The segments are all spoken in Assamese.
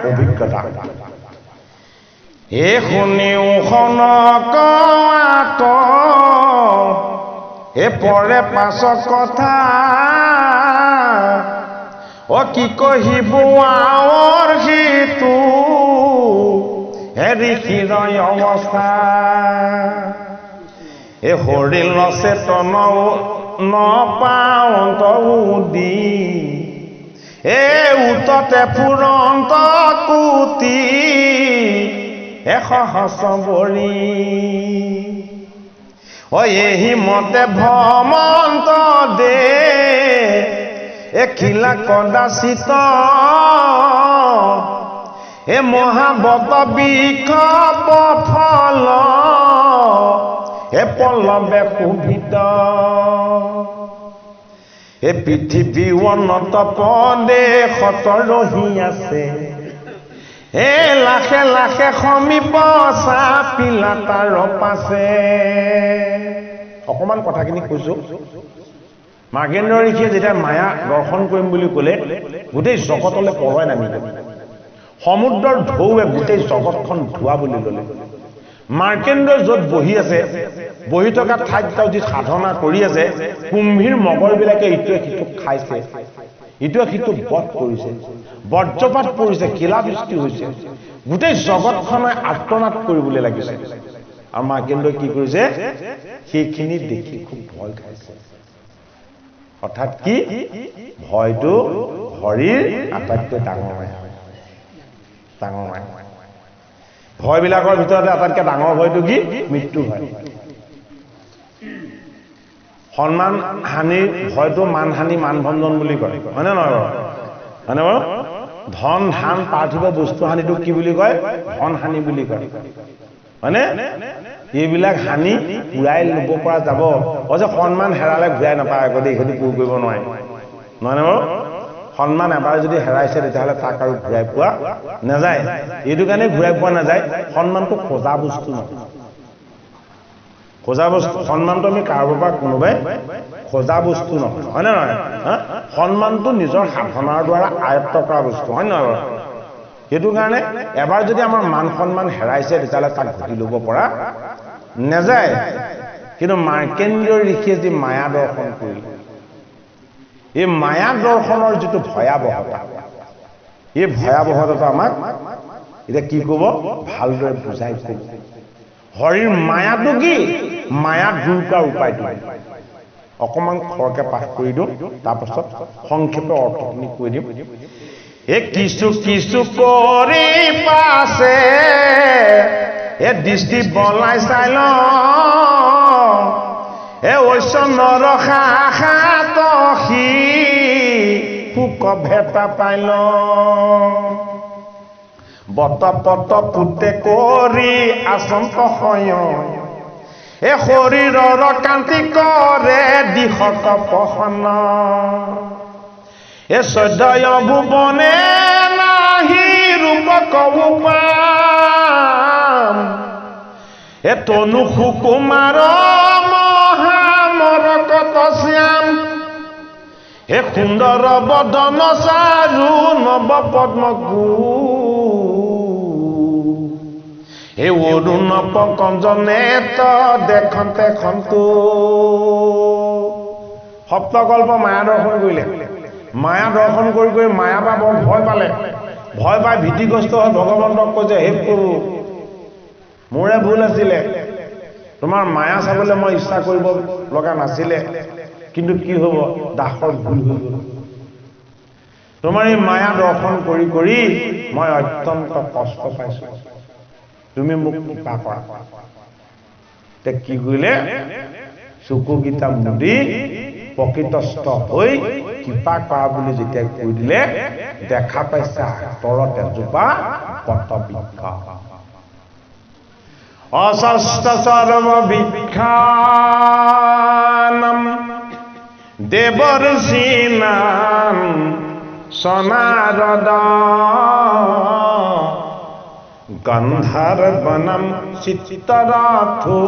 অভিজ্ঞতা এই শুনিও খনকত এ পৰে পাছৰ কথা অ কি কহিব আৱৰ সিটো হেৰি হৃদয় অৱস্থা এ হৰিল চেতন নপাৱন্ত উদি এ উততে ফুৰন্ত কুটি এসহস্ৰ বৰি অ এহি মতে ভ্ৰমন্ত দে এখিলা কদাচিত এ মহাবত বিক্ষপ ফল এ পল্লৱে শোভিত এ পৃথিৱী অনত প্ৰদেশত ৰহি আছে এ লাখে লাখে সমীপ চাপিলা তাৰ পাছে অকমান কথাখিনি কৈছো মাৰ্কেন্দ্ৰ ঋষিয়ে যেতিয়া মায়া দৰ্শন কৰিম বুলি ক'লে গোটেই জগতলৈ পলয় নামিলে সমুদ্ৰৰ ঢৌৱে গোটেই জগতখন ধোৱা বুলি ল'লে মাৰ্কেন্দ্ৰ য'ত বহি আছে বহি থকা ঠাইত তেওঁ যি সাধনা কৰি আছে কুম্ভীৰ মগৰবিলাকে ইটোৱে সিটোক খাইছে ইটোৱে সিটোক বধ কৰিছে বজ্ৰপাত পৰিছে শিলাবৃষ্টি হৈছে গোটেই জগতখনে আৰ্তনাদ কৰিবলৈ লাগিছে আৰু মাৰ্কেন্দ্ৰই কি কৰিছে সেইখিনি দেখি খুব ভয় খাইছে অৰ্থাৎ কি ভয়টো হৰিৰ আটাইতকৈ ডাঙৰ ভয়বিলাকৰ ভিতৰতে আটাইতকৈ ডাঙৰ ভয়টো কি মৃত্যু ভয় সন্মান হানিৰ ভয়টো মানহানি মানভঞ্জন বুলি কয় হয়নে নহয় বাৰু হয়নে বাৰু ধন ধান পাৰ্থিৱ বস্তু হানিটো কি বুলি কয় ধন হানি বুলি কয় হয়নে এইবিলাক হানি ঘূৰাই ল'ব পৰা যাব অ যে সন্মান হেৰালে ঘূৰাই নাপায় আগতে এইখিনি পূৰ কৰিব নোৱাৰে নহয়নে বাৰু সন্মান এবাৰ যদি হেৰাইছে তেতিয়াহ'লে তাক আৰু ঘূৰাই পোৱা নাযায় এইটো কাৰণে ঘূৰাই পোৱা নাযায় সন্মানটো খোজা বস্তু নহয় খোজা বস্তু সন্মানটো আমি কাৰোবাৰ পৰা কোনোবাই খোজা বস্তু নহয় হয়নে নহয় সন্মানটো নিজৰ সাধনাৰ দ্বাৰা আয়ত্ত কৰা বস্তু হয় নহয় বাৰু সেইটো কাৰণে এবাৰ যদি আমাৰ মান সন্মান হেৰাইছে তেতিয়াহ'লে তাক ঘটি ল'ব পৰা নাযায় কিন্তু মাৰ্কেন্দ্ৰ ঋষিয়ে যি মায়া দৰ্শন কৰিলে এই মায়া দৰ্শনৰ যিটো ভয়াৱহতা এই ভয়াৱহতাটো আমাক এতিয়া কি ক'ব ভালদৰে বুজাই ক'ব হৰিৰ মায়াটো কি মায়া দূৰ কৰাৰ উপায়টো অকণমান খৰকে পাঠ কৰি দিওঁ তাৰপাছত সংক্ষেপে অৰ্থখিনি কৈ দিম এ কিছু কিছু কৰি পাছে এ দৃষ্টি বলাই চাই ল এ ঐশ্য নৰখা সি সুক ভেটা পাই ল বত পত পুতে কৰি আচন্ত হয় এ শৰীৰৰ কান্তি কৰে দিশক পহন এ সদয় ভুৱনে নাহি ৰূপ কবু পাম এ তনু সুকুমাৰ মহামৰকত শ্যাম এ সুন্দৰ বদন চাৰু নৱ পদ্মকু এ অৰুণ পকঞ্জনে দেখতে খন্তু সপ্তকল্প মায়া দৰ্শন কৰিলে মায়া দৰ্শন কৰি কৰি মায়া বা বৰ ভয় পালে ভয় পাই ভীতিগ্ৰস্ত হৈ ভগৱন্তক কৈছে হে প্ৰভু মোৰে ভুল আছিলে তোমাৰ মায়া চাবলৈ মই ইচ্ছা কৰিব লগা নাছিলে কিন্তু কি হ'ব দাসৰ ভুল হৈ গ'ল তোমাৰ এই মায়া দৰ্শন কৰি কৰি মই অত্যন্ত কষ্ট পাইছো তুমি মোক কৃপা কৰা তে কি কৰিলে চকুকেইটা মুদি প্ৰকৃতস্থ হৈ কৃপা কৰা বুলি যেতিয়া কৈ দিলে দেখা পাইছে তলত এজোপা বটবৃক্ষ অশস্ত সৰ্ববৃক্ষানাম দেৱৰ্ষি নাম সনাৰদ গন্ধাৰ্বনম চিত্তৰাথো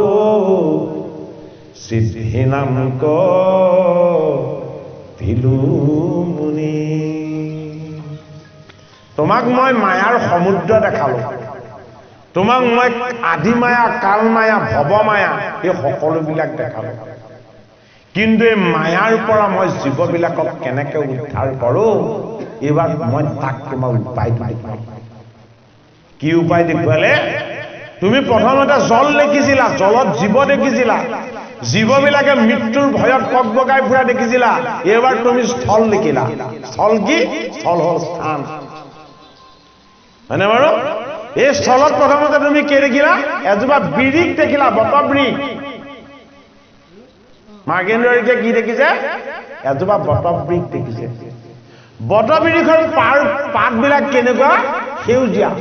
সিদ্ধিনাম কো ভিলু মুনি। তো তোমাক মই মায়াৰ সমুদ্ৰ দেখালো, তোমাক মই আদি মায়া, কাল মায়া, ভৱ মায়া এই সকলোবিলাক দেখালো, কিন্তু এই মায়াৰ পৰা মই জীৱবিলাকক কেনেকৈ উদ্ধাৰ কৰোঁ এইবাৰ মই তাক তোমাৰ উপায়টো দেখুৱাম। কি উপায় দেখুৱালে? তুমি প্ৰথমতে জল দেখিছিলা, জলত জীৱ দেখিছিলা, জীৱবিলাকে মৃত্যুৰ ভয়ত ককবকাই ফুৰা দেখিছিলা। এইবাৰ তুমি স্থল দেখিলা। স্থল কি? স্থল হ'ল স্থান, হয়নে বাৰু? এই স্থলত প্ৰথমতে তুমি কি দেখিলা? এজোপা বিৰিখ দেখিলা, বটবৃক্ষ। মাৰ্কেন্দ্ৰকে কি দেখিছে? এজোপা বটবৃক্ষ দেখিছে। বটবৃক্ষৰ পাতবিলাক কেনেকুৱা? সেউজীয়া।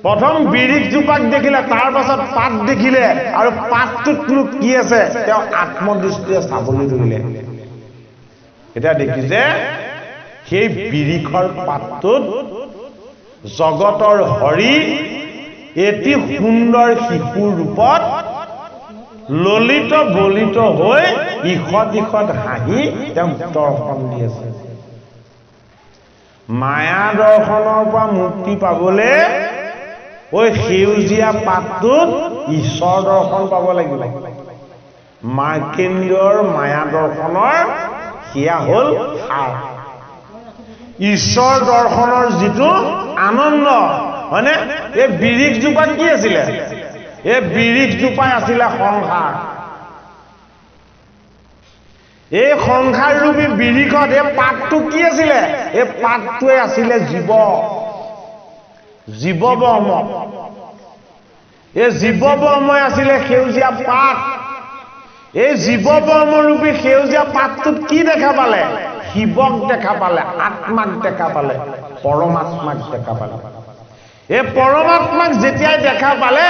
প্ৰথম বিৰিখজোপাক দেখিলে, তাৰ পাছত পাত দেখিলে, আৰু পাতটোতনো কি আছে তেওঁ আত্মদৃষ্টিৰে চাবলৈ ধৰিলে। এতিয়া দেখিছে সেই বিৰিখৰ পাতটোত জগতৰ হৰি এটি সুন্দৰ শিশুৰ ৰূপত ললিত বলিত হৈ ইষত ইষত হাঁহি তেওঁক দৰ্শন দি আছে। মায়া দৰ্শনৰ পৰা মুক্তি পাবলৈ ওই সেউজীয়া পাতটোত ঈশ্বৰ দৰ্শন পাব লাগিব। মাৰ্কেন্দ্ৰৰ মায়া দৰ্শনৰ সেয়া হ'ল সাৰ। ঈশ্বৰ দৰ্শনৰ যিটো আনন্দ, হয়নে? এই বিৰিখজোপাত কি আছিলে? এই বিৰিখজোপাই আছিলে সংসাৰ। এই সংসাৰ ৰূপী বিৰিখত এই পাতটো কি আছিলে? এই পাতটোৱে আছিলে জীৱ, জীৱবৰ্ম। এই জীৱবৰ্মই আছিলে সেউজীয়া পাত। এই জীৱবৰ্মৰূপী সেউজীয়া পাতটোত কি দেখা পালে? শিৱক দেখা পালে, আত্মাক দেখা পালে, পৰমাত্মাক দেখা পালে। এই পৰমাত্মাক যেতিয়াই দেখা পালে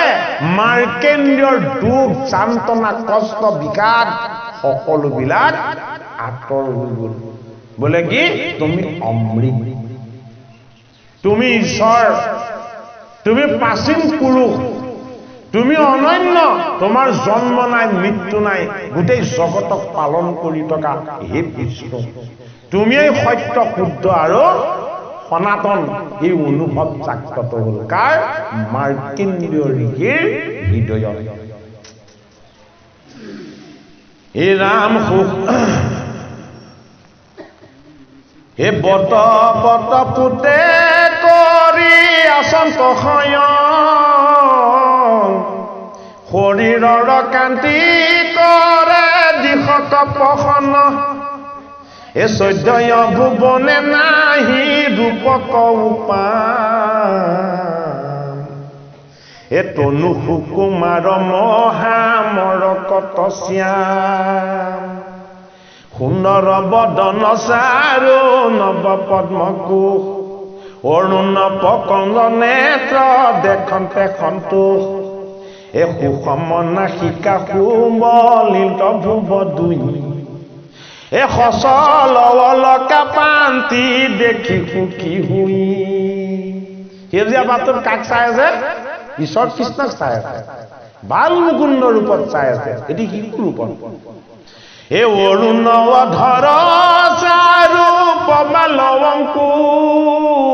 মাৰ্কেন্দ্ৰৰ দুখ, যান্ত্ৰণা, কষ্ট, বিষাদ সকলোবিলাক আঁতৰ হৈ গ'ল। বোলে কি? তুমি অমৃত, তুমি ঈশ্বৰ, তুমি প্ৰাচীন পুৰুষ, তুমি অনন্য, তোমাৰ জন্ম নাই, মৃত্যু নাই, গোটেই জগতক পালন কৰি থকা হে বিষ্ণু, তুমিয়েই সত্য, শুদ্ধ আৰু সনাতন। এই অনুভৱ জাগ্ৰত হ'ল কাৰ? মাৰ্কেন্দ্ৰীয় ঋষিৰ হৃদয়ত। এই ৰাম সুখ হে বত বত পুতে কৰি আচন্ত শৰীৰৰ কান্তি কৰে দিশত প্ৰসন্ন। এ চৈধ্যয় ভুৱনে নাহি ৰূপক উপাম, এ তনু সুকুমাৰ মহামৰকত শ্যাম। সুন্দৰ বদন চাৰু নৱ পদ্মকোশ, অৰুণ পকঙ্গ নেত্ৰ দেখন্তে সন্তোষ। এ সুষম নাসিকা সুবলিত ভুৱ দুই, এ সচল অলকা পান্তি দেখি সুখী হুই। সেউজীয়া পাতটোত কাক চাই আছে? ঈশ্বৰ কৃষ্ণক চাই আছে, বাল মুকুন্দ ৰূপত চাই আছে। এটি শিশু ৰূপত। এ অৰুণ ধৰ চাৰু পমাল অংকুৰ,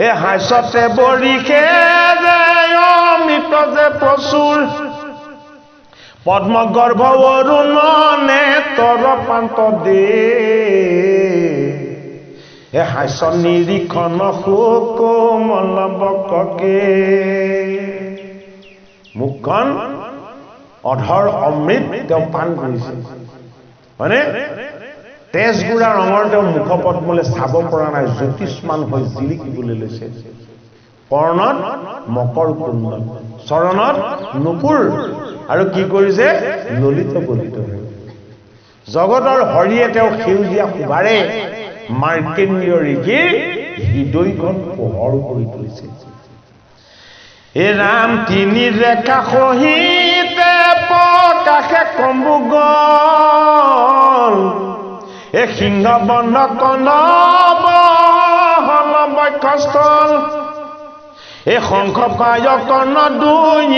এ হাস্যতে বৰিষে যে অমৃত যে প্ৰচুৰ। পদ্মগৰ্ভ অৰুণ নেতৰ পান্ত দে, এ হাস্য নিৰীক্ষণ সুকোমল বককে। মুখখন অধৰ অমৃত তেওঁ পান কৰিছে, হয়নে? তেজগুৰা ৰঙৰ তেওঁ মুখপদ্মলে চাব পৰা নাই, জ্যোতিষ্মান হৈ জিলিকিবলৈ লৈছে। কৰ্ণত মকৰ কুণ্ডল, চৰণত নুপুৰ, আৰু কি কৰিছে? ললিত বলিত। জগতৰ হৰিয়ে তেওঁ সেউজীয়া শোভাৰে মাৰ্কেন্দ্ৰীয় ঋষিৰ হৃদয়খন পোহৰ কৰি তুলিছে। এ ৰাম তিনি ৰেখা সহিতে প্ৰকাশে কম্বু গল, এ সিংহ বন্ধ কন্দব হল বক্ষস্থল। এ শংখ পায় কৰ্ণ দুই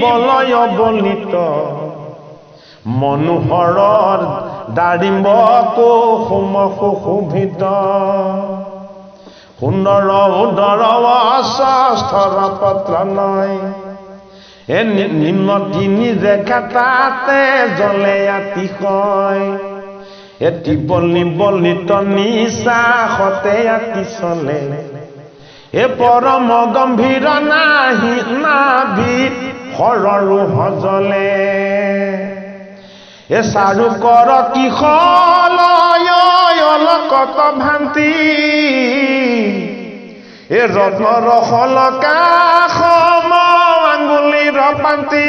বলয় বলিত, মনোহৰৰ দাৰিম্ব কুসুম সুশোভিত সুন্দৰ উদৰ স্বাস্থ্যৰ পত্ৰ নয় এ নিম্ন তিনি ৰেখা তাতে জ্বলে অতিশয় এটি বলিত নিশ্বাসতে অতি চলে এ পৰম গম্ভীৰ নাহি নাভি হৰৰো সজলে এ চাৰুকৰ কিশলয় অলকত ভান্তি এ ৰত্নৰ শলকা সম আঙ্গুলিৰ পান্তি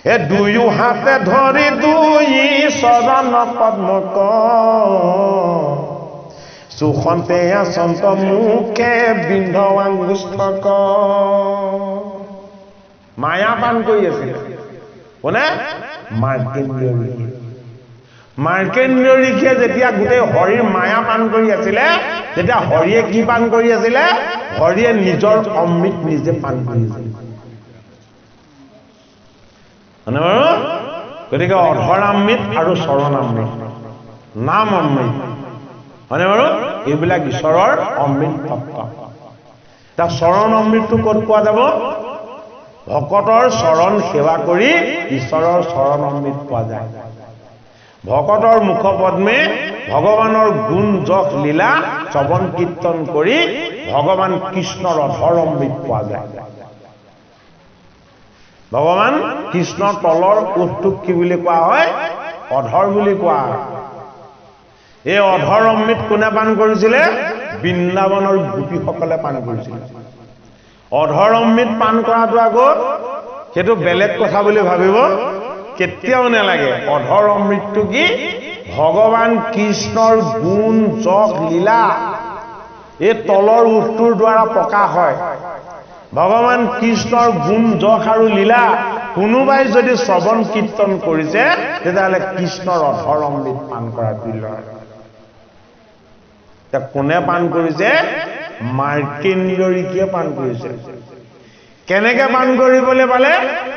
এ দুয়ো হাতে ধৰি দুই চৰণ পদ্মক সুখন্তে আচন্ত মুখে বিন্ধ আঙ্গুষ্ঠক মায়া পান কৰি আছিল কোনে মাৰ্কেন্দ্ৰীয় ঋষিয়ে যেতিয়া গোটেই হৰিৰ মায়া পান কৰি আছিলে তেতিয়া হৰিয়ে কি পান কৰি আছিলে হৰিয়ে নিজৰ অমৃত নিজে পান কৰি আছিল গতিকে অধৰ অমৃত আৰু চৰণ অমৃত নাম অমৃত হয়নে বাৰু এইবিলাক ঈশ্বৰৰ অমৃত তত্ত্ব তাৰ চৰণ অমৃতটো ক'ত পোৱা যাব ভকতৰ চৰণ সেৱা কৰি ঈশ্বৰৰ চৰণ অমৃত পোৱা যায় ভকতৰ মুখপদ্মে ভগৱানৰ গুণ যশ লীলা শ্ৰৱণ কীৰ্তন কৰি ভগৱান কৃষ্ণৰ অধৰ অমৃত পোৱা যায় ভগৱান কৃষ্ণৰ তলৰ ওঠটোক কি বুলি কোৱা হয় অধৰ বুলি কোৱা হয় এই অধৰ অমৃত কোনে পান কৰিছিলে বৃন্দাবনৰ গোপীসকলে পান কৰিছিলে অধৰ অমৃত পান কৰাটো আগত সেইটো বেলেগ কথা বুলি ভাবিব কেতিয়াও নালাগে অধৰ অমৃতটো কি ভগৱান কৃষ্ণৰ গুণ যশ লীলা এই তলৰ ওঠটোৰ দ্বাৰা প্ৰকাশ হয় ভগৱান কৃষ্ণৰ গুণ যশ আৰু লীলা কোনোবাই যদি শ্ৰৱণ কীৰ্তন কৰিছে তেতিয়াহ'লে কৃষ্ণৰ অধৰ অমৃত পান কৰাৰ তুল্য কোনে পান কৰিছে মাৰ্কেন্দ্ৰীয় ঋষিয়ে পান কৰিছে কেনেকে পান কৰিবলৈ পালে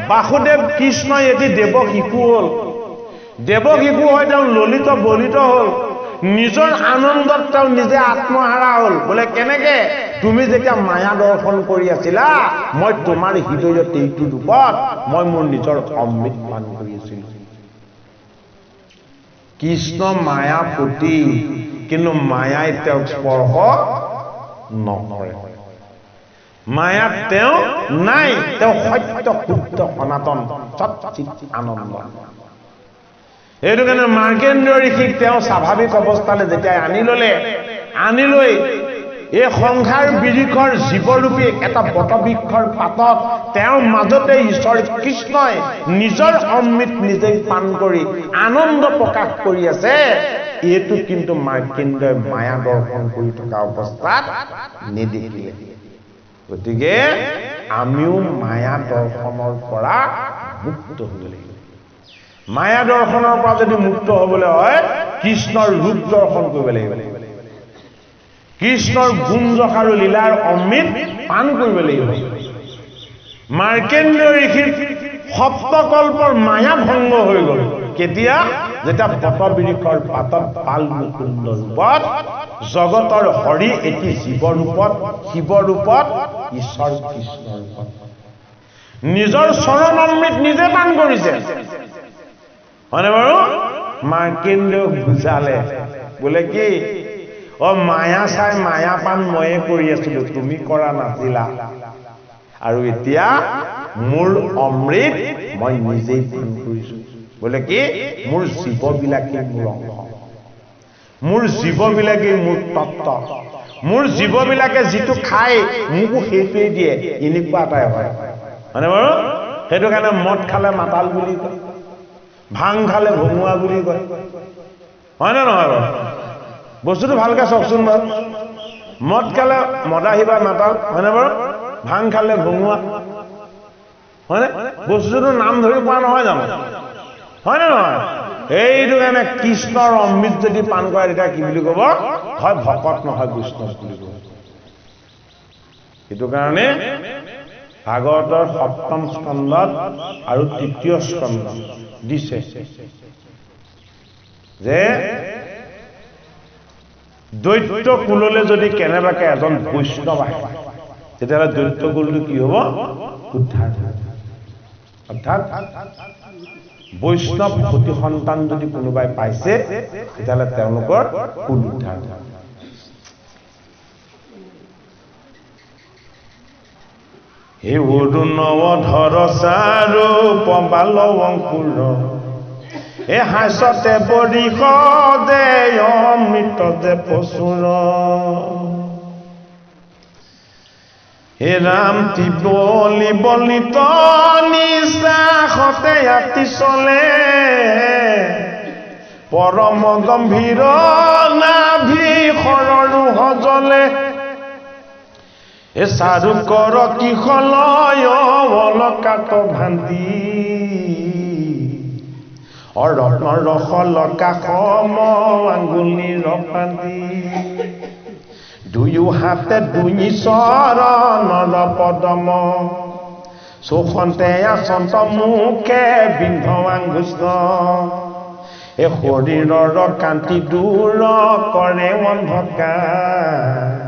বাসুদেৱ কৃষ্ণ এটি দেৱ শিশু হ'ল দেৱ শিশু হৈ তেওঁ ললিত বলিত হ'ল নিজৰ আনন্দত তেওঁ নিজে আত্মহাৰা হ'ল বোলে কেনেকে তুমি যেতিয়া মায়া দৰ্শন কৰি আছিলা মই তোমাৰ হৃদয়ত এইটো ৰূপত মই মোৰ নিজৰ অমৃত পান কৰি আছিলো কৃষ্ণ মায়া পতি কিন্তু মায়াই তেওঁক স্পৰ্শ নকৰে মায়াত তেওঁ নাই তেওঁ সত্য শুদ্ধ সনাতন সচ্চিত আনন্দ এইটো কাৰণে মাৰ্কেন্দ্ৰীয় ঋষিক তেওঁ স্বাভাৱিক অৱস্থালৈ যেতিয়া আনি লৈ এই সংসাৰ বিৰিখৰ জীৱৰূপী এটা বটবৃক্ষৰ পাতত তেওঁৰ মাজতে ঈশ্বৰ কৃষ্ণই নিজৰ অমৃত নিজেই পান কৰি আনন্দ প্ৰকাশ কৰি আছে এইটো কিন্তু মাৰ্কেন্দ্ৰই মায়া দৰ্শন কৰি থকা অৱস্থাত নেদেখিলে গতিকে আমিও মায়া দৰ্শনৰ পৰা মুক্ত হ'ব লাগিব মায়া দৰ্শনৰ পৰা যদি মুক্ত হ'বলৈ হয় কৃষ্ণৰ ৰূপ দৰ্শন কৰিব লাগিব কৃষ্ণৰ গুণ যশ আৰু লীলাৰ অমৃত পান কৰিব লাগিব মাৰ্কেন্দ্ৰীয় ঋষিৰ সপ্তকল্পৰ মায়া ভংগ হৈ গ'ল কেতিয়া যেতিয়া বটবৃক্ষৰ পাতত পাল মুকুন্দ ৰূপত জগতৰ হৰি এটি জীৱ ৰূপত ঈশ্বৰ কৃষ্ণ ৰূপত নিজৰ চৰণ অমৃত নিজে পান কৰিছে হয়নে বাৰু মাৰ্কেন্দ্ৰীয়ক বুজালে বোলে কি মায়া চাই মায়া পান ময়ে কৰি আছিলো তুমি কৰা নাছিলা আৰু এতিয়া মোৰ অমৃত মই নিজেই পান কৰিছো বোলে কি মোৰ জীৱবিলাকে মোৰ অংশ মোৰ জীৱবিলাকে মোৰ তত্ত্ব মোৰ জীৱবিলাকে যিটো খাই মোকো সেইটোৱে দিয়ে এনেকুৱা এটাই হয় হয়নে বাৰু সেইটো কাৰণে মদ খালে মাতাল বুলি কয় ভাং খালে ভঙুৱা বুলি কয় হয়নে নহয় বাৰু বস্তুটো ভালকে চাওকচোন বাৰু মদ খালে মদাহী বা মাতাল হয়নে বাৰু ভাং খালে ভঙুৱা হয়নে বস্তুটো নাম ধৰি পোৱা নহয় জানো হয়নে নহয় এইটো কাৰণে কৃষ্ণৰ অমৃত যদি পান কৰে তেতিয়া কি বুলি ক'ব হয় ভকত নহয় বৈষ্ণৱ বুলি ক'ব সেইটো কাৰণে ভাগৱতৰ সপ্তম স্কন্ধত আৰু তৃতীয় স্কন্ধ দিছে যে দৈত্য কুললৈ যদি কেনেবাকে এজন বৈষ্ণৱ আহে তেতিয়াহ'লে দৈত্য কুলটো কি হ'ব উদ্ধাৰ অৰ্থাৎ বৈষ্ণৱ সতি সন্তান যদি কোনোবাই পাইছে তেতিয়াহ'লে তেওঁলোকৰ কুল উদ্ধাৰ হে অৰুণধৰ চাৰু পবাল অংকুৰ এ হাস্যতে বৰিষ দে অমৃত যে প্ৰচুৰ হে ৰাম তিবলি বলিত নিশ্বাসতে আতি চলে পৰম গম্ভীৰ নাভি সৰৰু সজলে এ চাৰু কৰ কি সলয় অলকাত ভান্তি অৰত্ন ৰসলকা সম আঙ্গুলিৰ পান্তি দুয়ো হাতে দুই চৰণৰ পদম চৌখন্তে আচন্ত মুখে বিন্ধ আঙ্গুষ্ঠ এ শৰীৰৰ কান্তি দূৰ কৰে অন্ধকাৰ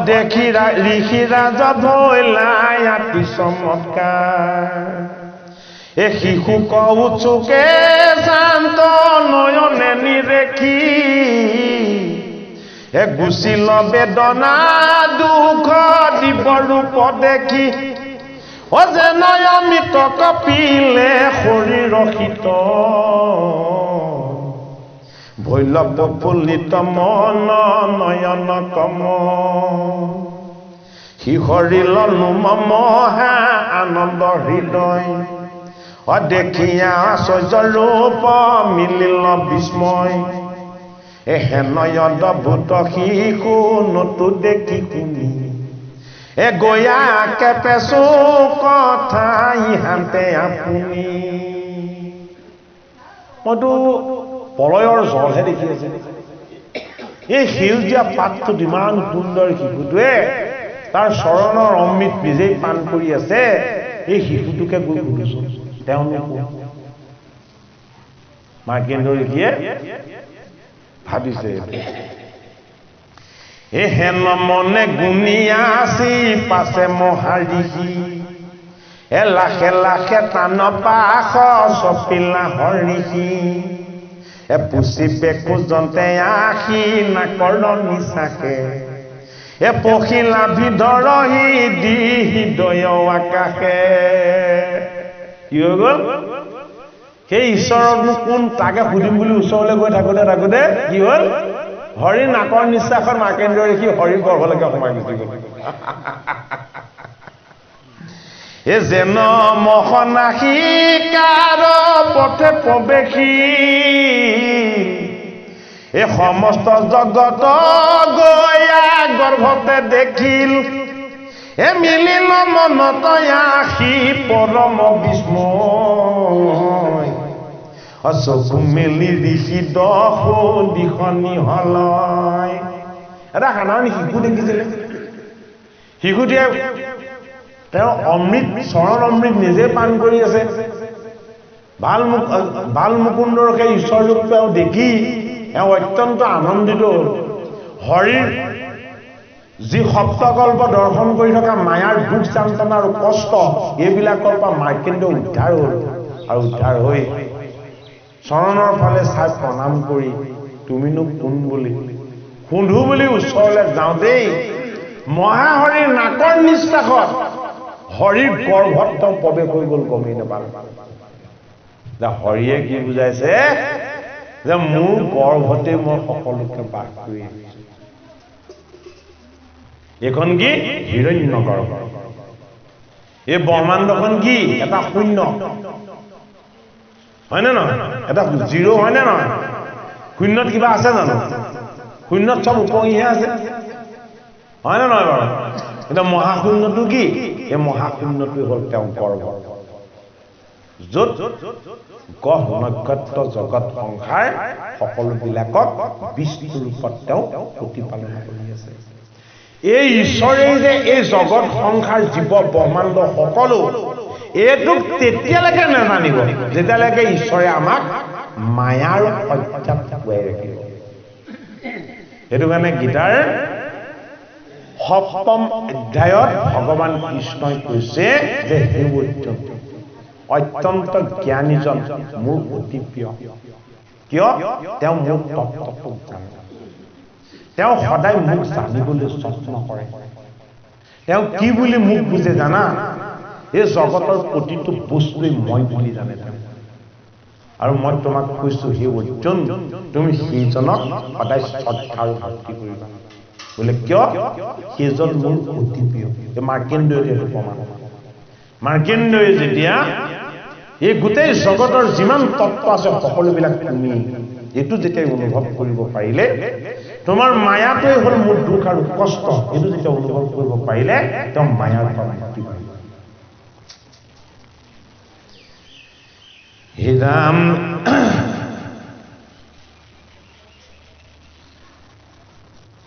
দেখি ঋষি ৰাজা ধৈলাই আতি চমৎকাৰ এ শিশুক উৎসুকে শান্ত নয়নে নিৰেখি এ গুচিল বেদনা দুখ দিব ৰূপ দেখি যে নয়মিত কপিলে শৰীৰ শীত ভৈলৱ প্ৰফুল্লিত মন নয়ন কম শিহৰিল মহা আনন্দ হৃদয় দেখিয়া আশ্চৰ্য ৰূপ মিলিল বিস্ময় হেনয়দ ভূত শিশু নতু দেখি শুনি গয়া কেপেচো কথা ইহান্তে আপুনি মইতো পলয়ৰ জলহে দেখি আছে এই সেউজীয়া পাতটো ইমান সুন্দৰ শিশুটোৱে তাৰ চৰণৰ অমৃত নিজেই পান কৰি আছে এই শিশুটোকে গৈ সুধিছো তেওঁলোক মাৰ্কেন্দ্ৰীয়ে ভাবিছে এ হেন মনে গুণিয়াচি পাছে মহাৰিষি এ লাখে লাখে টান পাশ চপিলা হৰিষি এ পুচিপে খোজন্তে আশী নাকৰ নিচাকে এ পখিলা ভিতৰহি দি হৃদয় আকাশে কি হৈ গ'ল সেই ঈশ্বৰকনো কোন তাকে সুধিম বুলি ওচৰলৈ গৈ থাকোঁতে কি হ'ল হৰি নাকৰ নিশ্বাসত মাৰ্কেন্দ্ৰ ঋষি হৰি গৰ্ভলৈকে সোমাই গুচি গ'ল এ যেন মহনাশী কাৰ পথে প্ৰৱেশী এ সমস্ত জগত গয়া গৰ্ভতে দেখিল এ মিলিল মনত আশী পৰম বিস্ময় চকু মেলি ঋষি দহো দিশনি হলয় এটা সাধাৰণ শিশু দেখিছিলে শিশুটিয়ে তেওঁ অমৃত চৰণ অমৃত নিজে পান কৰি আছে বাল মুকুন্দৰ সেই ঈশ্বৰ ৰূপ তেওঁ দেখি তেওঁ অত্যন্ত আনন্দিত হ'ল হৰিৰ যি সপ্তকল্প দৰ্শন কৰি থকা মায়াৰ দুখ যান্ত্ৰণা আৰু কষ্ট এইবিলাকৰ পৰা মাৰ্কেন্দ্ৰ উদ্ধাৰ হ'ল আৰু উদ্ধাৰ হৈ চৰণৰ ফালে চাই প্ৰণাম কৰি তুমিনো কোন বুলি সুধো বুলি ওচৰলৈ যাওঁতেই মহাহৰিৰ নাকৰ নিশ্বাসত হৰিৰ গৰ্ভত তেওঁ প্ৰৱেশ হৈ গ'ল গমেই নাপাল হৰিয়ে কি বুজাইছে যে মোৰ গৰ্ভতে মই সকলোকে বাস কৰি আহিছো এইখন কি হিৰণ্য গৰ্ভ এই ব্ৰহ্মাণ্ডখন কি এটা শূন্য হয়নে নহয় এটা জিৰ' হয়নে নহয় শূন্যত কিবা আছে জানো শূন্যত চব উপঙিহে আছে হয়নে নহয় বাৰু এতিয়া মহাশূন্যটো কি এই মহাশূন্যটোৱে হ'ল তেওঁ গৰ্ভ য'ত গ্ৰহ নক্ষত্ৰ জগত সংসাৰ সকলোবিলাকক বিষ্ণু ৰূপত তেওঁ প্ৰতিপালন কৰি আছে এই ঈশ্বৰেই যে এই জগত সংসাৰ জীৱ ব্ৰহ্মাণ্ড সকলো এইটোক তেতিয়ালৈকে নাজানিব যেতিয়ালৈকে ঈশ্বৰে আমাক মায়াৰ সত্যাত পুৱাই ৰাখিব সেইটো কাৰণে গীতাৰ সপ্তম অধ্যায়ত ভগৱান কৃষ্ণই কৈছে যে হে অৰ্জুন অত্যন্ত জ্ঞানীজন মোৰ অতি প্ৰিয় কিয় তেওঁ মোৰ তত্ত্বটো জানে তেওঁ সদায় মোক জানিবলৈ যত্ন কৰে তেওঁ কি বুলি মোক বুজে জানা এই জগতৰ প্ৰতিটো বস্তুৱে মই বুলি জানে আৰু মই তোমাক কৈছো হে অৰ্জুন তুমি সেইজনক সদায় শ্ৰদ্ধা আৰু ভক্তি কৰিবা বোলে কিয় সেইজন মোৰ অতি প্ৰিয় মাৰ্কেণ্ডেয় এইটো প্ৰমাণ মাৰ্কেণ্ডেয় যেতিয়া এই গোটেই জগতৰ যিমান তত্ত্ব আছে সকলোবিলাক তুমি এইটো যেতিয়া অনুভৱ কৰিব পাৰিলে তোমাৰ মায়াটোৱে হ'ল মোৰ দুখ আৰু কষ্ট এইটো যেতিয়া অনুভৱ কৰিব পাৰিলে তেওঁ মায়াৰ পৰা মুক্তি পায় হে ৰাম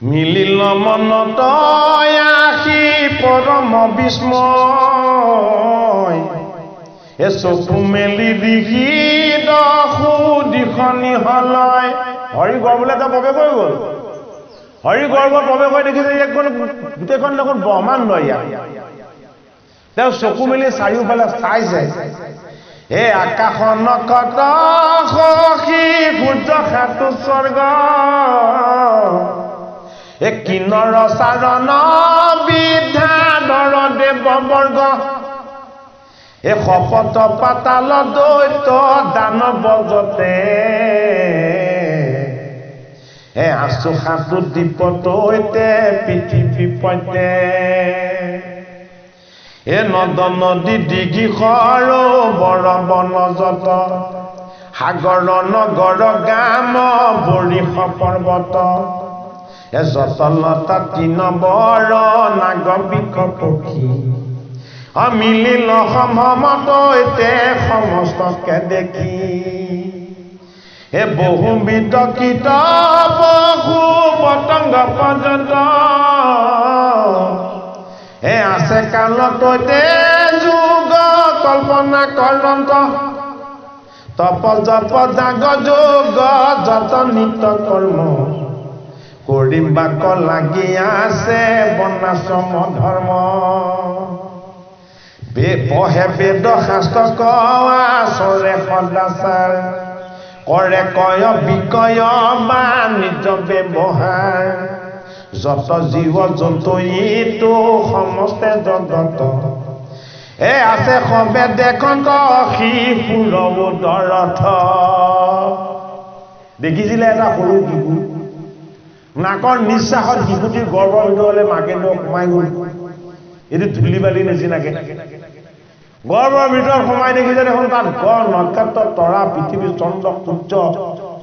মিলিল মনত আহি পৰম বিস্ময় এ চকু মেলি দিখি দহু দিখনি হলয় হৰি গৰ্ভলৈ এটা প্ৰৱেশ হৈ গ'ল হৰি গৰ্ভত প্ৰৱেশ হৈ দেখিছে এখন গোটেইখন দেখোন ব্ৰহ্মাণ্ড ইয়াত তেওঁ চকু মেলি চাৰিওফালে চাইছে হে আকাশ নখত সখী সূৰ্য খাটো স্বৰ্গ এ কিন্নৰ চাৰণ বিধানৰ দেৱ বৰ্গ এ শপত পাতাল দৈত দানৱ যতে এ আছো সাতো দ্বীপতৈতে পৃথিৱী পৈতে এ নদ নদী দিঘি সৰোবৰ বন যত সাগৰ নগৰ গাম বৰিষ পৰ্বত এ যতলতা তিন বৰ নাগ বৃক্ষ পক্ষী অমিলিল সমতৈতে সমস্তকে দেখি এ বহুবিধ কীট পশু পতংগ পৰ্যন্ত এ আছে কালতৈতে যুগ কল্পনা কৰন্ত তপ জপ জাগ যোগ যত নিত্য কৰ্ম কৰিবাক লাগি আছে বৰ্ণাশ্ৰম ধৰ্ম বহে বেদ শাস্ত্ৰ কৰে সদাচাৰ কৰে কয় বিকয় বাণিজ্য ব্যৱহাৰ যত জীৱ জন্তু ইটো সমস্তে জগত এ আছে সবে দেখন্ত শিশুৰ উদৰথ দেখিছিলে এটা সৰু শিশু নাকৰ নিশ্বাসত শিশুটিৰ গৰ্ভৰ ভিতৰলৈ মাকেন্দ্ৰ সোমাই গ'ল এইটো ধূলি বালি নিচিনাকে গৰ্ভৰ ভিতৰত সোমাই দেখিছে দেখোন তাত গ্ৰহ নক্ষত্ৰ তৰা পৃথিৱী চন্দ্ৰ সূৰ্য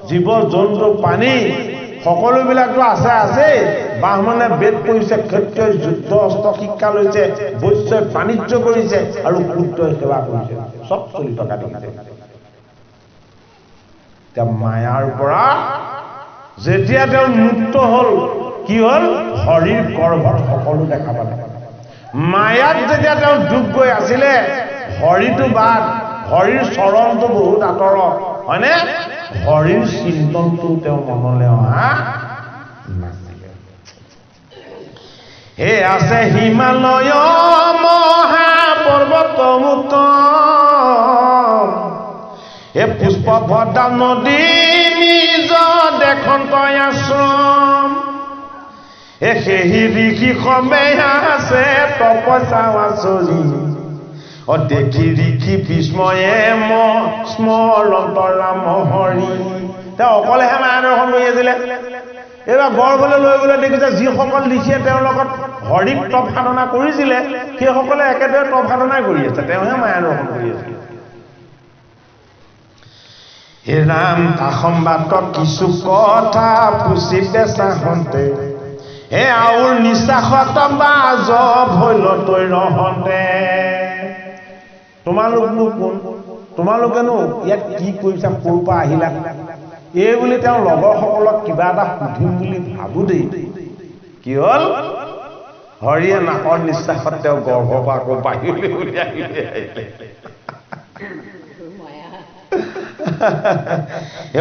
জীৱ জন্তু পানী সকলোবিলাকতো আছে ব্ৰাহ্মণে বেদ পঢ়িছে ক্ষত্ৰিয়ই যুদ্ধ অস্ত্ৰ শিক্ষা লৈছে বৈশ্যই বাণিজ্য কৰিছে আৰু শূদ্ৰই সেৱা কৰিছে চব চলি থকা দেখিছে এতিয়া মায়াৰ পৰা যেতিয়া তেওঁ মুক্ত হ'ল কি হ'ল হৰিৰ গৰ্ভত সকলো দেখা পালে মায়াত যেতিয়া তেওঁ ডুব গৈ আছিলে হৰিটো বাদ হৰিৰ চৰণটো বহুত আঁতৰত হয়নে হৰিৰ চিন্তনটো তেওঁ মনলৈ অহা নাছিলে হে আছে হিমালয় মহা পৰ্বত উত্তম হে পুষ্প ভদ্ৰা নদী নিজ দেখন্ত আশ্ৰম এ সেই ঋষি সবে আছে তপস্যা আচৰি অ দেখি ঋষি বিস্ময়ে স্মৰন্ত ৰাম হৰি তেওঁ অকলেহে মায়া দৰ্শন কৰি আছিলে এইবাৰ গৰ্ভলৈ লৈ গ'লে দেখিছে যিসকল ঋষিয়ে তেওঁৰ লগত হৰিক তপ সাধনা কৰিছিলে সেইসকলে একেদৰে তপ সাধনাই কৰি আছে তেওঁহে মায়া দৰ্শন কৰি আছে হে ৰাম তাসম্বাত কিছু কথা পুচিবে চাহন্তে হে আউৰ নিশ্বাসত বাজ ভৈল তৈ ৰহন্তে তোমালোকনো কোন তোমালোকেনো ইয়াত কি কৰিছা ক'ৰ পৰা আহিলা এই বুলি তেওঁ লগৰসকলক কিবা এটা সুধিম বুলি ভাবো দেই কি হ'ল হৰিয়ে নাকৰ নিশ্বাসত তেওঁ গৰ্ভৰ পৰা আকৌ বাহিৰলৈ উলিয়াই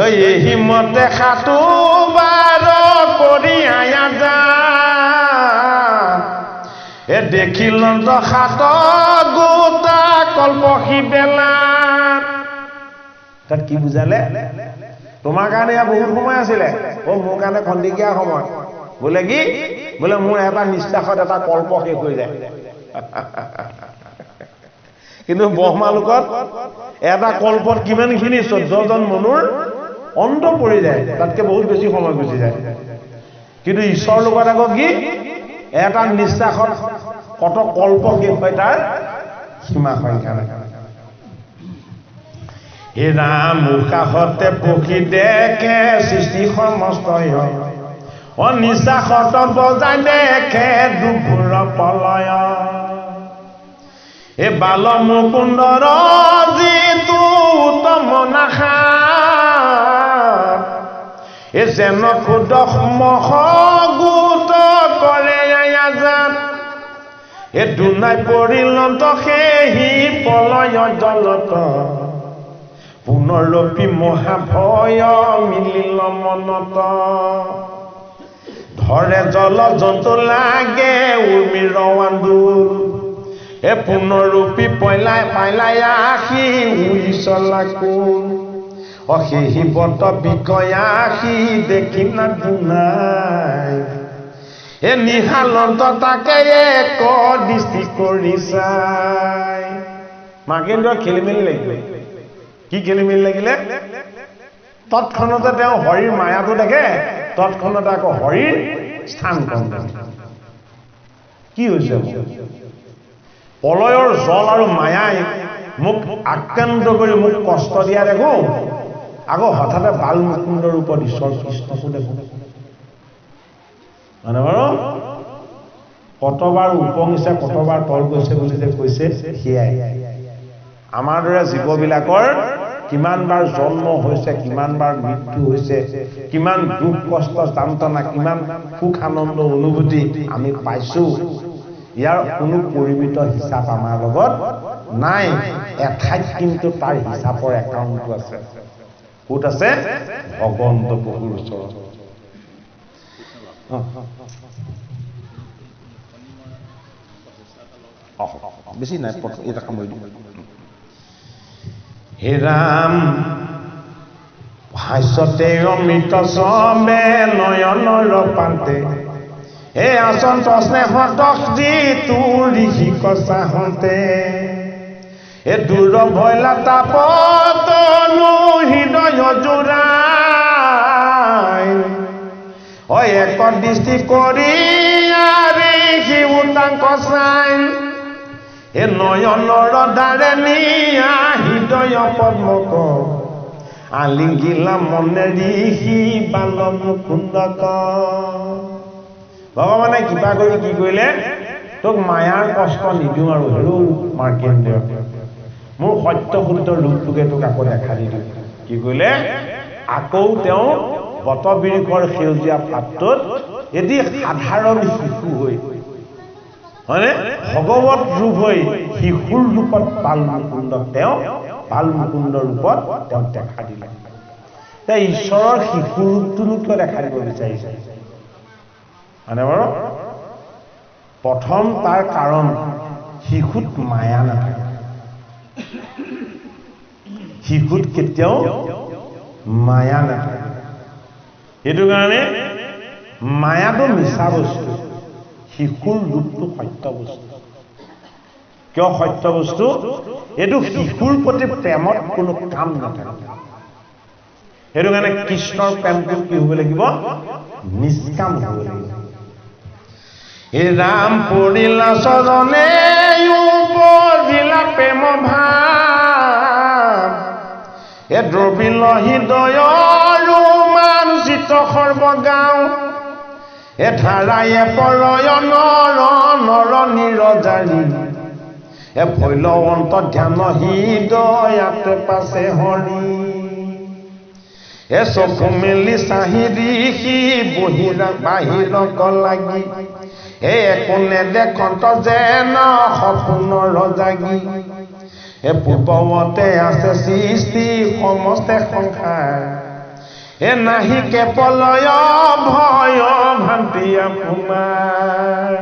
এই মতে খাতু বাৰ কৰি আয়া যা এ দেখিল খাত গোটা কল্পসী বেলা তাত কি বুজালে তোমাৰ কাৰণে বহুত সময় আছিলে মোৰ কাৰণে খন্দিকীয়া সময় বোলে কি বোলে মোৰ এটা নিশ্বাসত এটা কল্প শেষ হৈ যায় কিন্তু ব্ৰহ্মালোকত এটা কল্পত কিমানখিনি 14জন মনুৰ অন্ত পৰি যায় তাতকে বহুত বেছি সময় গুচি যায় কিন্তু ঈশ্বৰ লোকত আকৌ কি এটা নিশ্বাসত কত কল্প শেষ হয় তাৰ সীমা সংখ্যা নাই হে ৰাম মুখাহতে পক্ষী দেখে সৃষ্টি সমস্ত নিশ্বাসত বজাই দেখে দুপুৰ পলয় এ বাল মুকুন্দৰ যিটো উত্তম নাশা এ যেন ক্ষুদক মহ গোট কৰে আয়াজান এ দুনাই পৰিলত সেই পলয় জলত পুনৰপি মহাভয় মিলিল মনত ধৰে জল জন্তু লাগে উৰ্মিৰ আন্দোল এ পুনৰূপী পাইলাই আহি উৰি চলা কোন সেই বত বিষয় আহি দেখি না দুনাই এ নিহালন্ত তাকে এক দৃষ্টি কৰি চাই মাকেন্দ্ৰ খেলি মেলি লাগিলে কি খেলি মেলি লাগিলে তৎক্ষণতে তেওঁ হৰিৰ মায়াটো দেখে তৎক্ষণতে আকৌ হৰিৰ স্থান কম কি হৈছে পলয়ৰ জল আৰু মায়াই মোক আক্ৰান্ত কৰি মোক কষ্ট দিয়া দেখো আকৌ হঠাতে বাল মুকুন্দৰ ৰূপত ঈশ্বৰ কৃষ্ণকো দেখো মানে বাৰু কতবাৰ উপঙিছে কতবাৰ তল গৈছে বুলি যে কৈছে সেয়াই আমাৰ দৰে জীৱবিলাকৰ কিমান বাৰ জন্ম হৈছে কিমান বাৰ মৃত্যু হৈছে কিমান দুখ কষ্ট যন্ত্ৰণা কিমান সুখ আনন্দ অনুভূতি আমি পাইছো ইয়াৰ কোনো পৰিমিত হিচাপ আমাৰ লগত নাই এঠাইত কিন্তু তাৰ হিচাপৰ একাউণ্টটো আছে ক'ত আছে ভগৱন্ত প্ৰভুৰ ওচৰত বেছি নাই এটা কামৰি দিম হে ৰাম হাস্যতে অমৃত চবে নয়নৰ পান্তে হে আচন্ত স্নেহতক যি তোৰ ঋষি কচাহতে এ দূৰ ভয়লা তাপতনো হৃদয় জোৰাই এক দৃষ্টি কৰি ঋষি উটাংক চাই এ নয়নৰ দ্বাৰে নিয়া হৃদয় পদ্মক আলিংগিলা মনে ঋষি বাল মুকুন্দক ভগৱানে কিবা কৰি কি কৰিলে তোক মায়াৰ কষ্ট নিদিওঁ আৰু হেৰৌ মাৰ্কেন্দ্ৰ মোৰ সত্য শুদ্ধ ৰূপটোকে তোক আকৌ দেখা দি দিওঁ কি কৰিলে আকৌ তেওঁ বটবৃক্ষৰ সেউজীয়া পাতটোত এটি সাধাৰণ শিশু হৈ হয়নে ভগৱত ৰূপ হৈ শিশুৰ ৰূপত বাল মুকুন্দক তেওঁ বাল মুকুন্দৰ ৰূপত তেওঁ দেখা দিলে তেওঁ ঈশ্বৰৰ শিশু ৰূপটোনো কিয় দেখা দিব বিচাৰিছে মানে বাৰু প্ৰথম তাৰ কাৰণ শিশুত মায়া নাথাকে শিশুত কেতিয়াও মায়া নাথাকে সেইটো কাৰণে মায়াটো মিছা বস্তু শিশুৰ ৰূপটো সত্য বস্তু কিয় সত্য বস্তু এইটো শিশুৰ প্ৰতি প্ৰেমত কোনো কাম নাথাকে সেইটো কাৰণে কৃষ্ণৰ প্ৰেমটো কি হ'ব লাগিব নিষ্কাম হ'ব লাগিব হে ৰাম পৰিলা চৰণে উপজিলা প্ৰেম ভাৱ এ দ্ৰবিল হৃদয় ৰোমাঞ্চিত সৰ্বগাঁও এ ধাৰায়ে পৰয় নৰ নিৰজাৰী এ ভৈল অন্ত ধ্যান হৃদয়াতে পাছে হৰি এ চকু মেলি চাহি ঋষি বহিৰা বাহিৰক লাগি এ একো নেদেখন্ত যেন সপোনৰ জাগি হে পূৰ্বমতে আছে সৃষ্টি সমস্তে সংসাৰ হে নাহি কেৱলয় ভয় ভ্ৰান্তি আপোনাৰ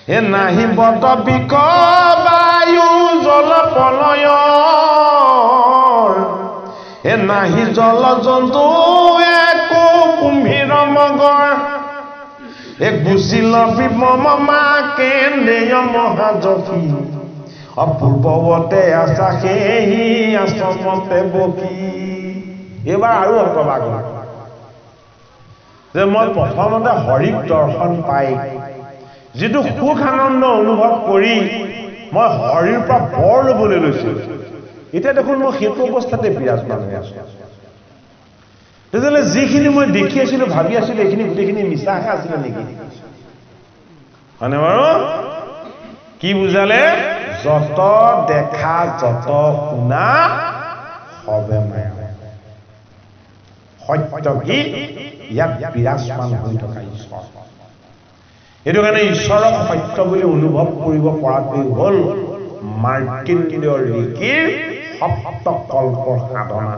হে নাহি বত বিক বায়ু জল প্ৰলয় হে নাহি জল জন্তু একো কুম্ভীৰ মগৰ হে গুচিল বিমম মা কেন্দ্ৰীয় মহাজী অপূৰ্বৱতে আছা সেই আশ্ৰমতে বহি এইবাৰ আৰু অকবাক যে মই প্ৰথমতে হৰিক দৰ্শন পাই যিটো সুখ আনন্দ অনুভৱ কৰি মই হৰিৰ পৰা বৰ ল'বলৈ লৈছিলোঁ এতিয়া দেখোন মই সেইটো অৱস্থাতে বিৰাজমান হৈ আছোঁ তেতিয়াহ'লে যিখিনি মই দেখি আছিলোঁ ভাবি আছিলোঁ এইখিনি গোটেইখিনি মিছাহে আছিলে নেকি হয়নে বাৰু কি বুজালে যত দেখা যত শুনা সবে মায়া সত্য কি ইয়াত বিৰাজমান হৈ থকা ঈশ্বৰ এইটো কাৰণে ঈশ্বৰক সত্য বুলি অনুভৱ কৰিব পৰাটোৱেই হ'ল মাৰ্কণ্ডেয় ঋষিৰ সপ্তকল্পৰ সাধনা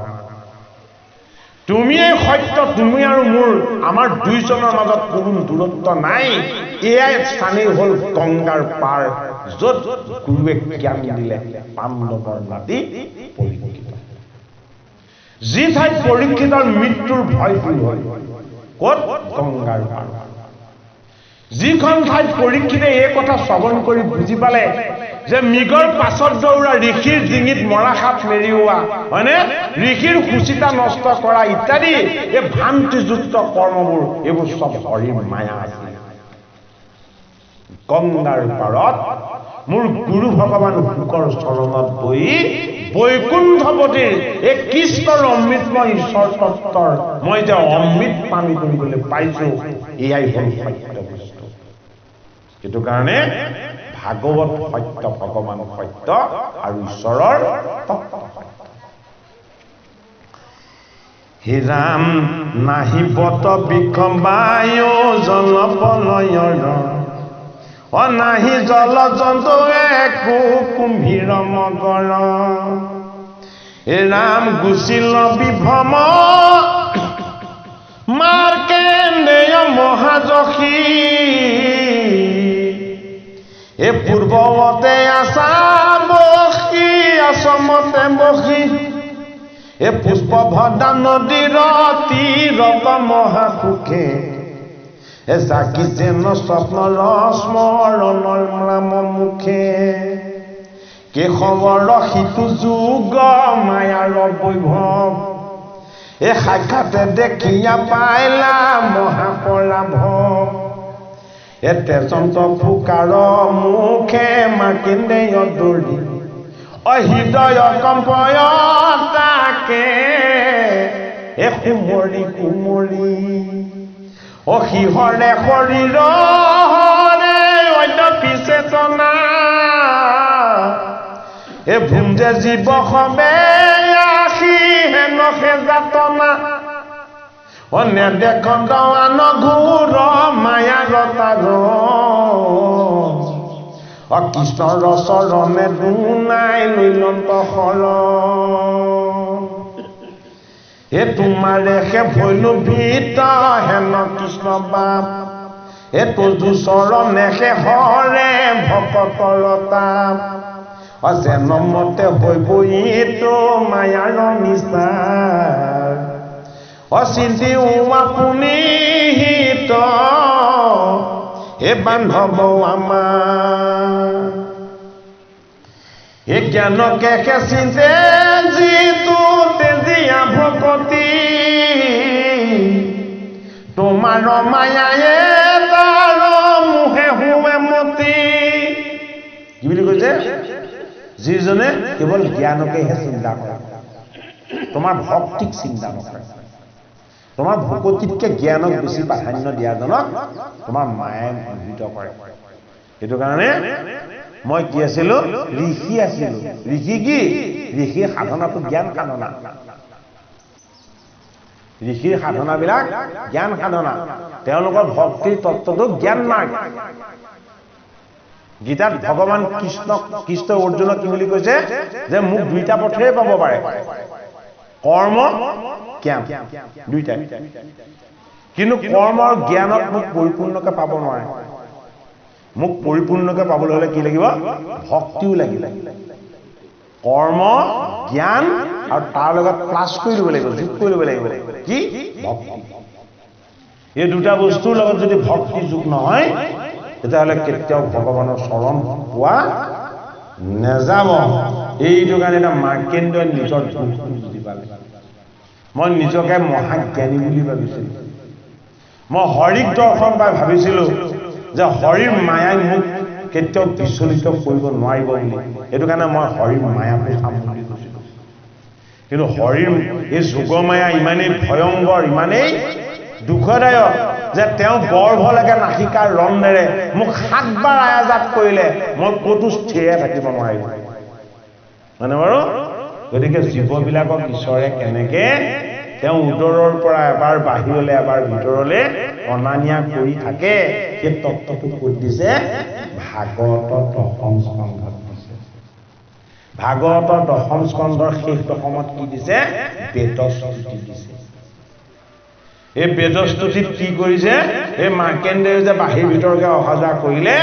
তুমি এই সত্য তুমি আৰু মোৰ আমাৰ দুইজনৰ মাজত কোনো দূৰত্ব নাই এয়াই স্থানেই হ'ল গংগাৰ পাৰ য'ত গুৰুৱে জ্ঞান দিলে পাণ্ডৱৰ নাতি পৰীক্ষিত যি ঠাইত পৰীক্ষিতৰ মৃত্যুৰ ভয় দূৰ হ'ল ক'ত গংগাৰ পাৰ যিখন ঠাইত পৰীক্ষিতে এই কথা শ্ৰৱণ কৰি বুজি পালে যে মৃগৰ পাছত দৌৰা ঋষিৰ ডিঙিত মৰা সাপ মেৰিওৱা হয়নে ঋষিৰ সুচিতা নষ্ট কৰা ইত্যাদি এই ভ্ৰান্তিযুক্ত কৰ্মবোৰ এইবোৰ চব হৰিৰ মায়া আছিল গংগাৰ পাৰত মোৰ গুৰু ভগৱান শুকৰ চৰণত বহি বৈকুণ্ঠপতিৰ এই কৃষ্ণৰ অমৃতময় ঈশ্বৰ তত্ত্বৰ মই যে অমৃত পানী কৰিবলৈ পাইছোঁ এয়াই হ'ল সত্য বস্তু সেইটো কাৰণে ভাগৱত সত্য ভগৱান সত্য আৰু ঈশ্বৰৰ তত্ত্ব হে ৰাম নাহিবত বিক্ৰম বায়ু জল প্ৰলয়ৰ অনাহি জল জন্তু একো কুম্ভীৰ মগৰ হে ৰাম গুচিল বিভ্ৰম মাৰ্কেণ্ডেয় মহাযশী হে পূৰ্বৱতে আছা বসি আশ্ৰমতে বসি হে পুষ্পভদ্ৰা নদীৰ তীৰত মহাসুখে হে জাকি যেন স্বপ্নৰ স্মৰণৰ নাম মুখে কেশৱৰ সিটো যুগ মায়াৰ বৈভৱ এ সাক্ষাতে দেখিয়া পাইলা মহাপৰাভ এ তেজন্ত ফুকাৰ মুখে মাৰ্কণ্ডেয় দৌৰি হৃদয় কম্পয় তাকে এ কুমৰি কুমৰি সিহৰে শৰীৰ হৰে অন্য পিছেতনা এ ভুঞ্জে জীৱ সবে আশী হেনসে যাতনা নেদেখ আন ঘূৰ মায়া ৰতাৰ কৃষ্ণৰ চৰণে দুনাই লৈলন্ত শৰণ হে তোমাৰে সে ভৈলো ভিত হেন কৃষ্ণ বাপ হে তোজো চৰণে সে হৰে ভকতৰ তাপ যেন মতে হৈ বহিতো মায়াৰ নিচাৰ অচিন্তি আপুনি হিত হে বান্ধৱ আমাৰ হে জ্ঞানকে সে চিন্তে যিটো তেজিয়া ভকতি তোমাৰ মায়ায়ে তাৰ মুহে হুৱে মতি কি বুলি কৈছে যিজনে কেৱল জ্ঞানকেহে চিন্তা কৰে তোমাৰ ভক্তিক চিন্তা নকৰে তোমাৰ ভকতিতকৈ জ্ঞানক বেছি প্ৰাধান্য দিয়াজনক তোমাৰ মায়ে মোহিত কৰে সেইটো কাৰণে মই কি আছিলোঁ ঋষি আছিলোঁ ঋষি কি ঋষিৰ সাধনাটো জ্ঞান সাধনা ঋষিৰ সাধনাবিলাক জ্ঞান সাধনা তেওঁলোকৰ ভক্তিৰ তত্ত্বটো জ্ঞান মাৰ্গ গীতাত ভগৱান কৃষ্ণ অৰ্জুনক কি বুলি কৈছে যে মোক দুইটা পথেৰে পাব পাৰে, কৰ্ম জ্ঞান দুইটাই, কিন্তু কৰ্ম আৰু জ্ঞানক মোক পৰিপূৰ্ণকে পাব নোৱাৰে। মোক পৰিপূৰ্ণকে পাবলৈ হলে কি লাগিব? ভক্তিও লাগিব। কৰ্ম জ্ঞান আৰু তাৰ লগত প্লাছ কৰি দিব লাগিব, যোগ কৰি দিব লাগিব কি? ভক্তি। এই দুটা বস্তুৰ লগত যদি ভক্তি যোগ নহয় তেতিয়াহ'লে কেতিয়াও ভগৱানৰ চৰণ পোৱা নেযাব। এইটো কাৰণে এটা মাৰ্কেণ্ডই নিজৰ দুখটো বুজি পালে। মই নিজকে মহাজ্ঞানী বুলি ভাবিছিলো, মই হৰিক দৰ্শন পাই ভাবিছিলো যে হৰিৰ মায়াই মোক কেতিয়াও বিচলিত কৰিব নোৱাৰিব বুলি। সেইটো কাৰণে মই হৰিৰ মায়াটো চাম বুলি কৈছিলো। কিন্তু হৰিৰ এই যোগমায়া ইমানেই ভয়ংকৰ, ইমানেই দুখদায়ক যে তেওঁ গৰ্ভলৈকে নাসিকাৰ ৰন্ধ্ৰেৰে মোক 7 বাৰ আয়াজাত কৰিলে, মই ক'তো স্থিৰে থাকিব নোৱাৰিম। মানে বাৰু গতিকে জীৱবিলাকক ঈশ্বৰে কেনেকে তেওঁ উদৰৰ পৰা এবাৰ বাহিৰলৈ এবাৰ ভিতৰলৈ অনা নিয়া কৰি থাকে, সেই তত্ত্বটো ক'ত দিছে? ভাগৱতৰ 10ম স্কন্ধত দিছে। ভাগৱতৰ 10ম স্কন্ধৰ শেষ দশমত কি দিছে? বেদস্তুতি দিছে। এই বেদস্তুতিত কি কৰিছে? এই মাৰ্কেণ্ডেয় যে বাহিৰ ভিতৰকে অহা যোৱা কৰিলে,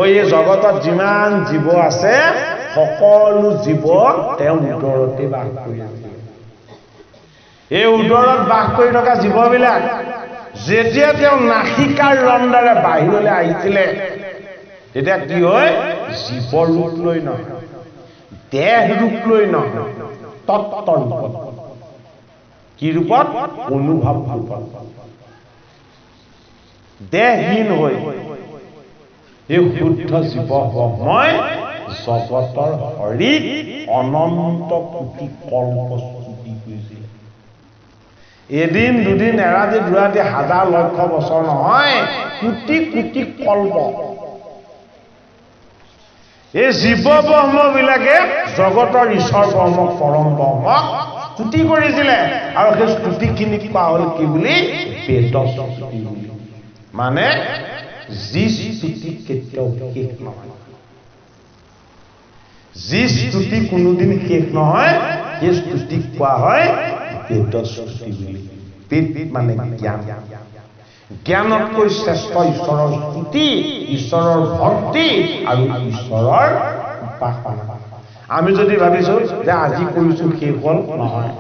এই জগতত যিমান জীৱ আছে সকলো জীৱ তেওঁ উদৰতে বাস কৰি আছে। এই উদৰত বাস কৰি থকা জীৱবিলাক যেতিয়া তেওঁ নাসিকাৰ ৰন্ধ্ৰেৰে বাহিৰলৈ আহিছিলে, তেতিয়া কি হয়? জীৱ ৰূপ লৈ নহয়, দেহ ৰূপ লৈ নহয়, তত্ত্ব ৰূপত। কি ৰূপত? অনুভৱ ৰূপত। দেহহীন হৈ এই শুদ্ধ জীৱ মই জগতৰ হৰিক অনন্ত কোটি কল্প স্তুতি কৰিছিল। এদিন দুদিন এৰাতি দুৰাতি হাজাৰ লক্ষ বছৰ নহয়, কোটি কোটি কল্প। এই জীৱ ব্ৰহ্মবিলাকে জগতৰ ঈশ্বৰ ব্ৰহ্মক পৰম ব্ৰহ্মক স্তুতি কৰিছিলে, আৰু সেই স্তুতিখিনিক কোৱা হ'ল কি বুলি? বেদস্তুতি বুলি। মানে যি স্তুতি কেতিয়াও শেষ নহয়, যি স্তুতি কোনোদিন শেষ নহয়, সেই স্তুতিক কোৱা হয় বেদস্তুতি বুলি। বেদ মানে জ্ঞান। জ্ঞানতকৈ শ্ৰেষ্ঠ ঈশ্বৰৰ স্তুতি, ঈশ্বৰৰ ভক্তি আৰু ঈশ্বৰৰ উপাসনা। আমি যদি ভাবিছো যে আজি কৰিছো শেষ হ'ল, নহয়।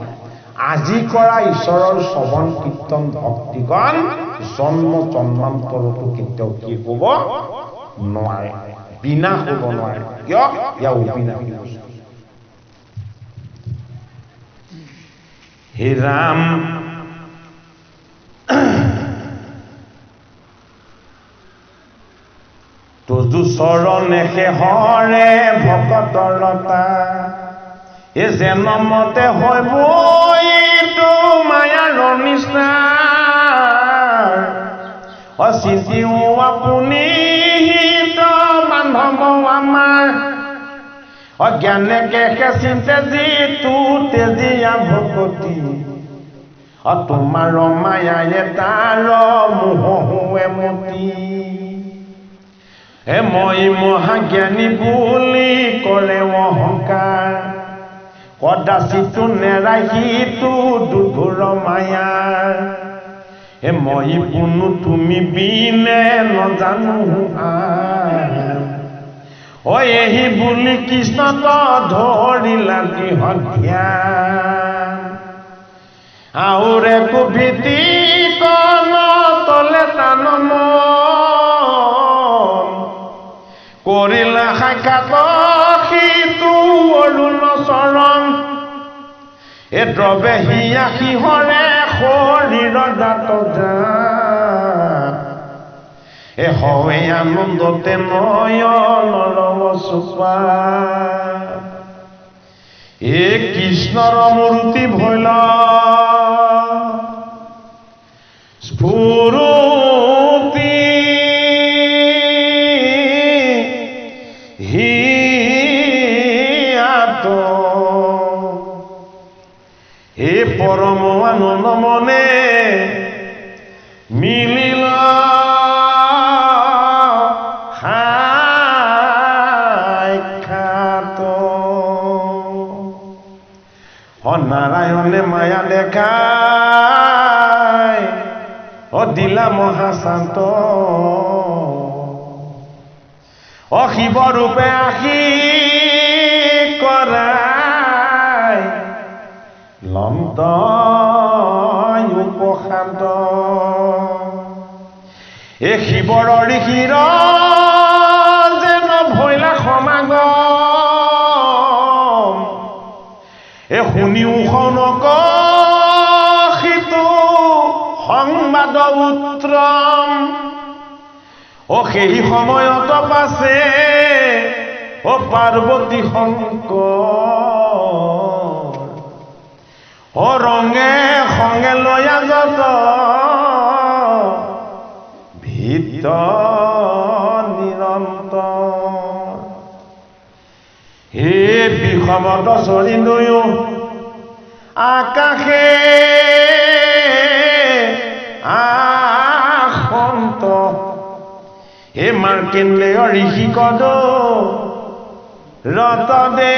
আজি কৰা ঈশ্বৰৰ শ্ৰৱণ কীৰ্তন ভক্তিগণ জন্ম জন্মান্তৰতো কেতিয়াও শেষ হ'ব নোৱাৰে, বিনাশ হ'ব নোৱাৰে। কিয়? ইয়াৰ অবিনাশী বস্তু। হে ৰাম, তোজো চৰণে শেহৰে ভকতৰ লতা, এ জনমতে হয় বৈতো মায়াৰ নিষ্ঠা, অচিন্তিও আপুনি হিত বান্ধৱ আমাৰ, অজ্ঞানে কেকে চিন্তে যিটো তেজিয়া ভকতি, তোমাৰ মায়ায়ে তাৰ মোহে মতি, হে মই মহাজ্ঞানী বুলি কৰে অহংকাৰ, কদাচিতো নেৰাহিতো দুধুৰ মায়াৰ, হে মই কোনো তুমি বিনে নজানো এহি বুলি কৃষ্ণত ধৰিলা ধ্যান, আউৰে কুভিতি কন তলে টানম, কৰিলা সাক্ষাৎ সিটো অৰুণ চৰণ, এ দ্ৰৱে হিয়া সিহৰে শৰীৰ জাত যাত, এ হয় আনন্দতে নয়নৰ চোপা, এ কৃষ্ণৰ মূৰ্তি ভৈল স্ফুৰতি, হে পৰম আনন্দ মনে মিলিল নয়নে মায়া দেখাই দিলা মহাশান্ত শিৱ ৰূপে আশী কৰাই লন্ত উপশান্ত এই শিৱৰ ঋষিৰ যেন ভৈলা সমাগম এই শুনিও শৌনক সিটো সংবাদ উত্তম সেই সময়ত পাছে পাৰ্বতী শংকৰ ৰঙে সংগে লয়া যত ভিত নিৰন্তৰ হে বিষমত চৰি নয়ো আকাশে আসন্ত হে মাৰ্কেন্দ্ৰেয় ঋষি কদ ৰত দে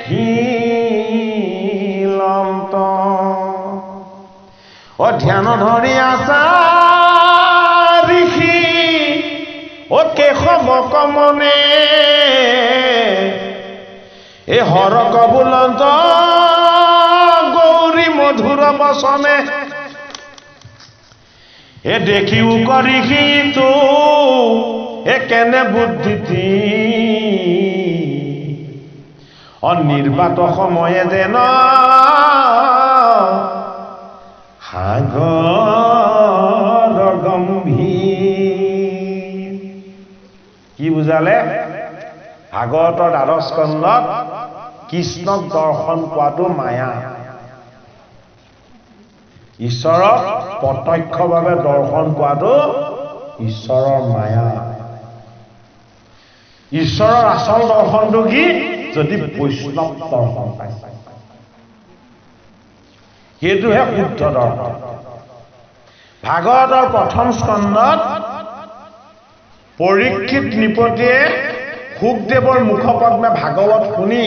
খিলন্ত ধ্যান ধৰি আছা ঋষি কেশৱ কমনে এই হৰক বুলন্ত গৌৰী মধুৰ বচনে দেখিও কৰিষিতো কেনে বুদ্ধিতি নিৰ্বাত সময়ে যেন সাগৰ গম্ভীৰ কি বুজালে ভাগৱতৰ 12 স্কন্ধত কৃষ্ণক দৰ্শন পোৱাটো মায়া ঈশ্বৰক প্ৰত্যক্ষভাৱে দৰ্শন পোৱাটো ঈশ্বৰৰ মায়া ঈশ্বৰৰ আচল দৰ্শনটো কি যদি বৈষ্ণৱ দৰ্শন পায় সেইটোহে শুদ্ধ দৰ্শন ভাগৱতৰ 1ম স্কন্ধত পৰীক্ষিত নৃপতিয়ে শুকদেৱৰ মুখপদ্মে ভাগৱত শুনি